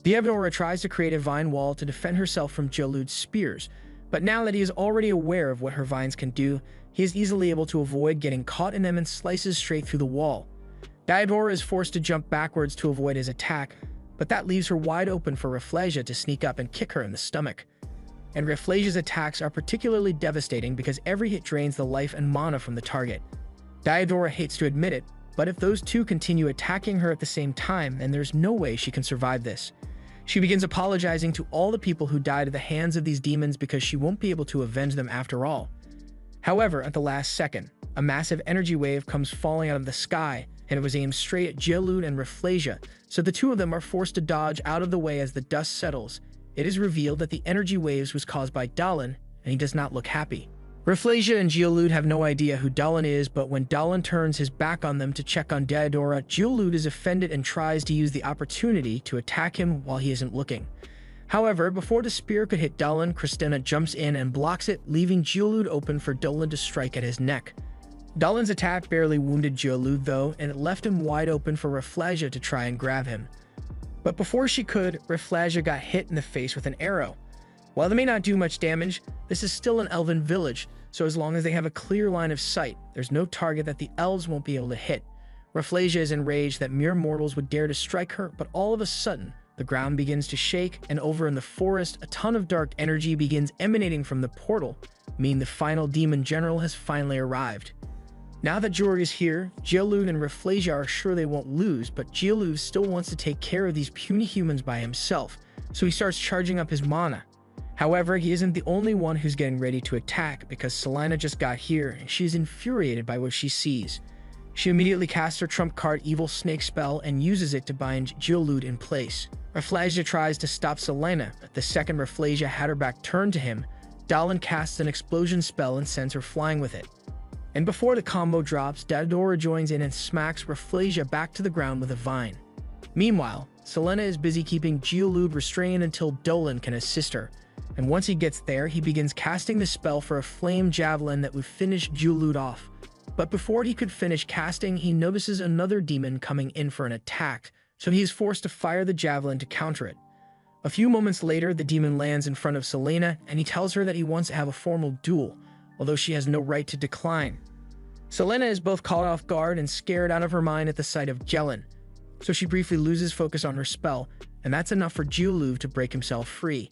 Deodora tries to create a vine wall to defend herself from Geolude's spears, but now that he is already aware of what her vines can do, he is easily able to avoid getting caught in them and slices straight through the wall. Deodora is forced to jump backwards to avoid his attack, but that leaves her wide open for Rafflesia to sneak up and kick her in the stomach. And Rafflesia's attacks are particularly devastating because every hit drains the life and mana from the target. Deodora hates to admit it, but if those two continue attacking her at the same time, then there's no way she can survive this. She begins apologizing to all the people who died at the hands of these demons because she won't be able to avenge them after all. However, at the last second, a massive energy wave comes falling out of the sky, and it was aimed straight at Geolude and Rafflesia, so the two of them are forced to dodge out of the way as the dust settles. It is revealed that the energy waves was caused by Dallin, and he does not look happy. Rafflesia and Geolude have no idea who Dallin is, but when Dallin turns his back on them to check on Deodora, Geolude is offended and tries to use the opportunity to attack him while he isn't looking. However, before the spear could hit Dallin, Christina jumps in and blocks it, leaving Geolude open for Dallin to strike at his neck. Dallin's attack barely wounded Geolude though, and it left him wide open for Rafflesia to try and grab him. But before she could, Rafflesia got hit in the face with an arrow. While they may not do much damage, this is still an elven village, so as long as they have a clear line of sight, there's no target that the elves won't be able to hit. Rafflesia is enraged that mere mortals would dare to strike her, but all of a sudden, the ground begins to shake, and over in the forest, a ton of dark energy begins emanating from the portal, meaning the final demon general has finally arrived. Now that Jorg is here, Geolude and Rafflesia are sure they won't lose, but Geolude still wants to take care of these puny humans by himself, so he starts charging up his mana. However, he isn't the only one who's getting ready to attack because Selena just got here and she's infuriated by what she sees. She immediately casts her trump card Evil Snake spell and uses it to bind Geolude in place. Rafflesia tries to stop Selena, but the second Rafflesia had her back turned to him, Dalan casts an explosion spell and sends her flying with it. And before the combo drops, Dadora joins in and smacks Rafflesia back to the ground with a vine. Meanwhile, Selena is busy keeping Geolude restrained until Dolan can assist her, and once he gets there, he begins casting the spell for a flame javelin that would finish Geolude off. But before he could finish casting, he notices another demon coming in for an attack, so he is forced to fire the javelin to counter it. A few moments later, the demon lands in front of Selena, and he tells her that he wants to have a formal duel, although she has no right to decline. Selena is both caught off guard and scared out of her mind at the sight of Jelen, so she briefly loses focus on her spell, and that's enough for Geolude to break himself free.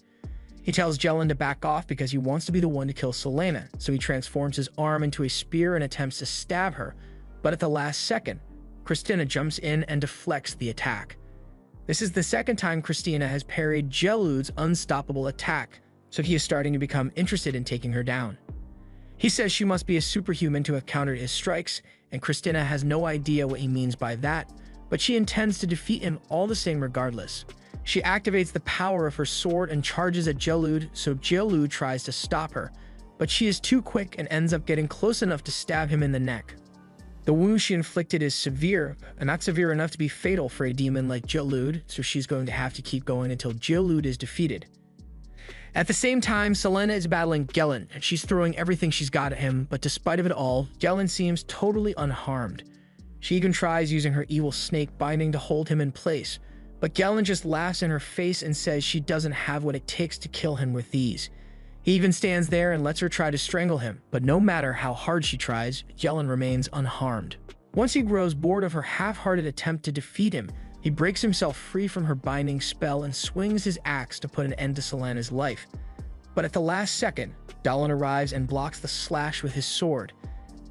He tells Jelen to back off because he wants to be the one to kill Selena, so he transforms his arm into a spear and attempts to stab her, but at the last second, Christina jumps in and deflects the attack. This is the second time Christina has parried Geolude's unstoppable attack, so he is starting to become interested in taking her down. He says she must be a superhuman to have countered his strikes, and Christina has no idea what he means by that, but she intends to defeat him all the same regardless. She activates the power of her sword and charges at Geolude, so Geolude tries to stop her, but she is too quick and ends up getting close enough to stab him in the neck. The wound she inflicted is severe, and not severe enough to be fatal for a demon like Geolude, so she's going to have to keep going until Geolude is defeated. At the same time, Selena is battling Jelen, and she's throwing everything she's got at him, but despite of it all, Jelen seems totally unharmed. She even tries using her evil snake binding to hold him in place, but Jelen just laughs in her face and says she doesn't have what it takes to kill him with these. He even stands there and lets her try to strangle him, but no matter how hard she tries, Jelen remains unharmed. Once he grows bored of her half-hearted attempt to defeat him, he breaks himself free from her binding spell and swings his axe to put an end to Selena's life. But at the last second, Dalan arrives and blocks the slash with his sword.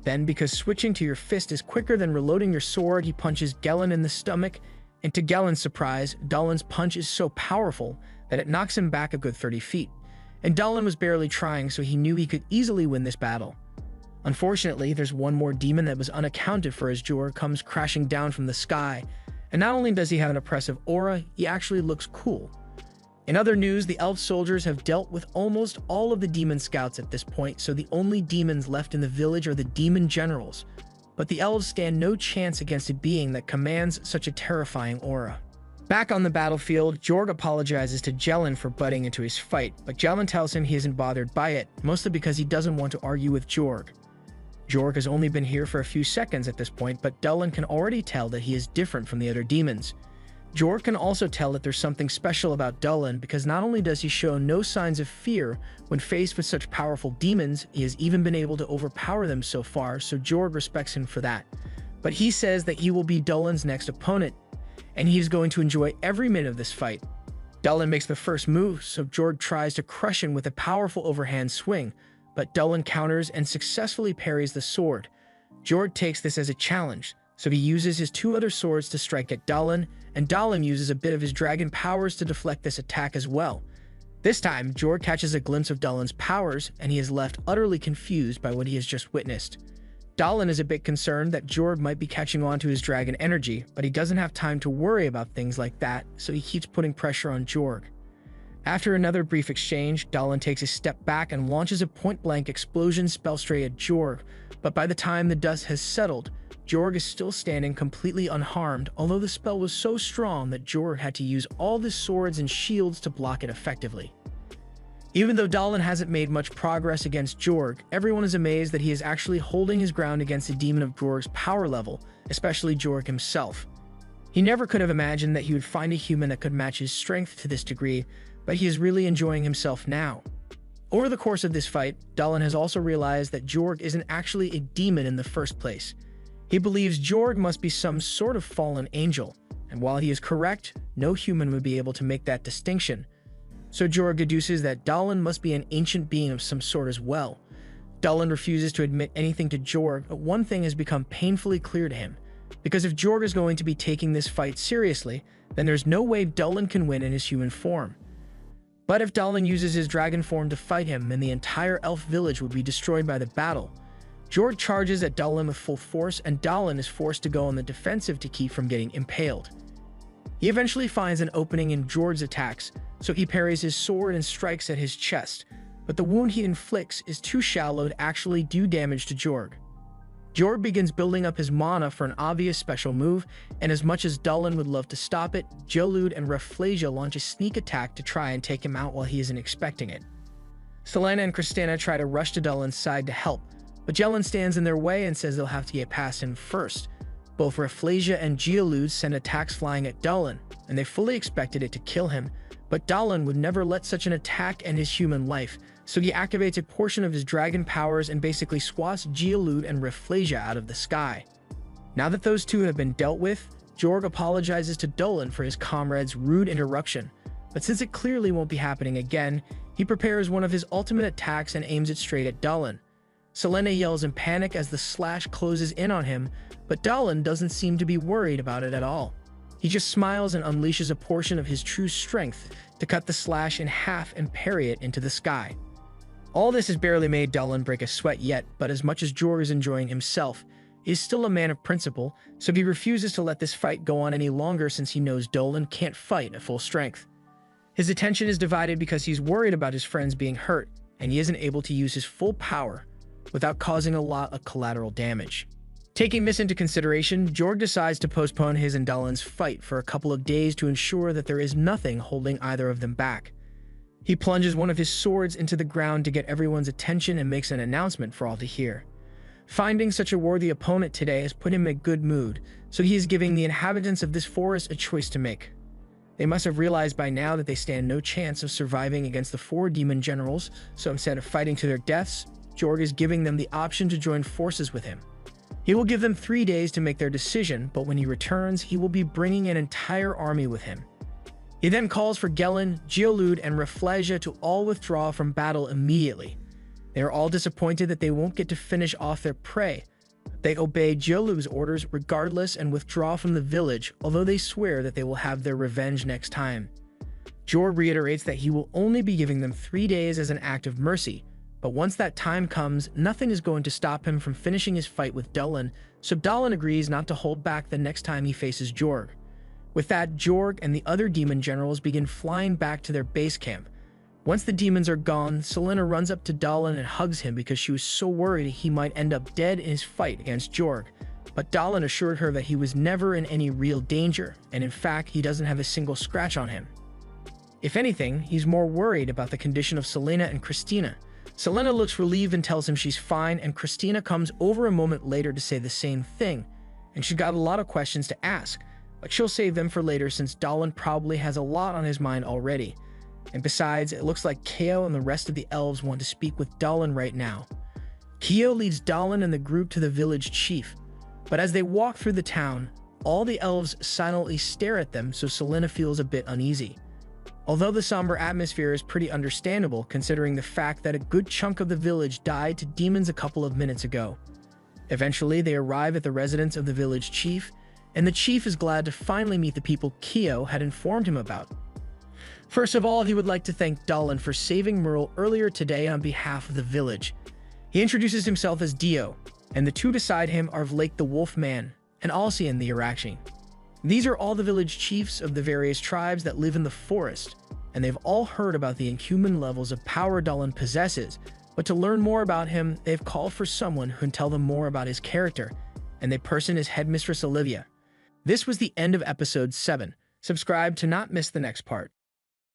Then, because switching to your fist is quicker than reloading your sword, he punches Jelen in the stomach, and to Jelen's surprise, Dalan's punch is so powerful that it knocks him back a good 30 feet. And Dalan was barely trying, so he knew he could easily win this battle. Unfortunately, there's one more demon that was unaccounted for as Jor comes crashing down from the sky, and not only does he have an oppressive aura, he actually looks cool. In other news, the elf soldiers have dealt with almost all of the demon scouts at this point, so the only demons left in the village are the demon generals. But the elves stand no chance against a being that commands such a terrifying aura. Back on the battlefield, Jorg apologizes to Jelen for butting into his fight, but Jelen tells him he isn't bothered by it, mostly because he doesn't want to argue with Jorg. Jorg has only been here for a few seconds at this point, but Dalan can already tell that he is different from the other demons. Jorg can also tell that there's something special about Dalan because not only does he show no signs of fear when faced with such powerful demons, he has even been able to overpower them so far, so Jorg respects him for that. But he says that he will be Dalan's next opponent, and he is going to enjoy every minute of this fight. Dalan makes the first move, so Jorg tries to crush him with a powerful overhand swing, but Dalan counters and successfully parries the sword. Jorg takes this as a challenge, so he uses his two other swords to strike at Dalan, and Dalan uses a bit of his dragon powers to deflect this attack as well. This time, Jorg catches a glimpse of Dalan's powers, and he is left utterly confused by what he has just witnessed. Dalan is a bit concerned that Jorg might be catching on to his dragon energy, but he doesn't have time to worry about things like that, so he keeps putting pressure on Jorg. After another brief exchange, Dalan takes a step back and launches a point-blank explosion spell straight at Jorg, but by the time the dust has settled, Jorg is still standing completely unharmed, although the spell was so strong that Jorg had to use all the swords and shields to block it effectively. Even though Dalan hasn't made much progress against Jorg, everyone is amazed that he is actually holding his ground against a demon of Jorg's power level, especially Jorg himself. He never could have imagined that he would find a human that could match his strength to this degree, but he is really enjoying himself now. Over the course of this fight, Dalan has also realized that Jorg isn't actually a demon in the first place. He believes Jorg must be some sort of fallen angel, and while he is correct, no human would be able to make that distinction. So Jorg deduces that Dalan must be an ancient being of some sort as well. Dalan refuses to admit anything to Jorg, but one thing has become painfully clear to him. Because if Jorg is going to be taking this fight seriously, then there's no way Dalan can win in his human form. But if Dalan uses his dragon form to fight him, then the entire elf village would be destroyed by the battle. Jorg charges at Dalan with full force, and Dalan is forced to go on the defensive to keep from getting impaled. He eventually finds an opening in Jorg's attacks, so he parries his sword and strikes at his chest, but the wound he inflicts is too shallow to actually do damage to Jorg. Jorg begins building up his mana for an obvious special move, and as much as Dulin would love to stop it, Jialud and Rafflesia launch a sneak attack to try and take him out while he isn't expecting it. Celaena and Kristina try to rush to Dulin's side to help, but Jellin stands in their way and says they'll have to get past him first. Both Rafflesia and Jialud send attacks flying at Dulin, and they fully expected it to kill him, but Dulin would never let such an attack end his human life, so he activates a portion of his dragon powers and basically swats Jialud and Rafflesia out of the sky. Now that those two have been dealt with, Jorg apologizes to Dulin for his comrade's rude interruption, but since it clearly won't be happening again, he prepares one of his ultimate attacks and aims it straight at Dulin. Celaena yells in panic as the slash closes in on him, but Dulin doesn't seem to be worried about it at all. He just smiles and unleashes a portion of his true strength to cut the slash in half and parry it into the sky. All this has barely made Dulin break a sweat yet, but as much as Jorg is enjoying himself, he is still a man of principle, so he refuses to let this fight go on any longer since he knows Dulin can't fight at full strength. His attention is divided because he's worried about his friends being hurt, and he isn't able to use his full power without causing a lot of collateral damage. Taking this into consideration, Jorg decides to postpone his and Dulin's fight for a couple of days to ensure that there is nothing holding either of them back. He plunges one of his swords into the ground to get everyone's attention and makes an announcement for all to hear. Finding such a worthy opponent today has put him in a good mood, so he is giving the inhabitants of this forest a choice to make. They must have realized by now that they stand no chance of surviving against the 4 demon generals, so instead of fighting to their deaths, Jorg is giving them the option to join forces with him. He will give them 3 days to make their decision, but when he returns, he will be bringing an entire army with him. He then calls for Gelin, Jialud, and Rafflesia to all withdraw from battle immediately. They are all disappointed that they won't get to finish off their prey. They obey Jialud's orders regardless and withdraw from the village, although they swear that they will have their revenge next time. Jorg reiterates that he will only be giving them 3 days as an act of mercy, but once that time comes, nothing is going to stop him from finishing his fight with Dulin, so Dulin agrees not to hold back the next time he faces Jorg. With that, Jorg and the other demon generals begin flying back to their base camp. Once the demons are gone, Celaena runs up to Dulin and hugs him because she was so worried he might end up dead in his fight against Jorg. But Dulin assured her that he was never in any real danger, and in fact, he doesn't have a single scratch on him. If anything, he's more worried about the condition of Celaena and Kristina. Celaena looks relieved and tells him she's fine, and Kristina comes over a moment later to say the same thing, and she's got a lot of questions to ask, but she'll save them for later since Dulin probably has a lot on his mind already. And besides, it looks like Keo and the rest of the elves want to speak with Dulin right now. Keo leads Dulin and the group to the village chief, but as they walk through the town, all the elves silently stare at them, so Celaena feels a bit uneasy. Although the somber atmosphere is pretty understandable considering the fact that a good chunk of the village died to demons a couple of minutes ago. Eventually, they arrive at the residence of the village chief, and the chief is glad to finally meet the people Keo had informed him about. First of all, he would like to thank Dulin for saving Merle earlier today on behalf of the village. He introduces himself as Dio, and the two beside him are Vlake the Wolfman and Alcian the Araxi. These are all the village chiefs of the various tribes that live in the forest, and they've all heard about the inhuman levels of power Dulin possesses, but to learn more about him, they've called for someone who can tell them more about his character, and that person is Headmistress Olivia. This was the end of episode 7. Subscribe to not miss the next part.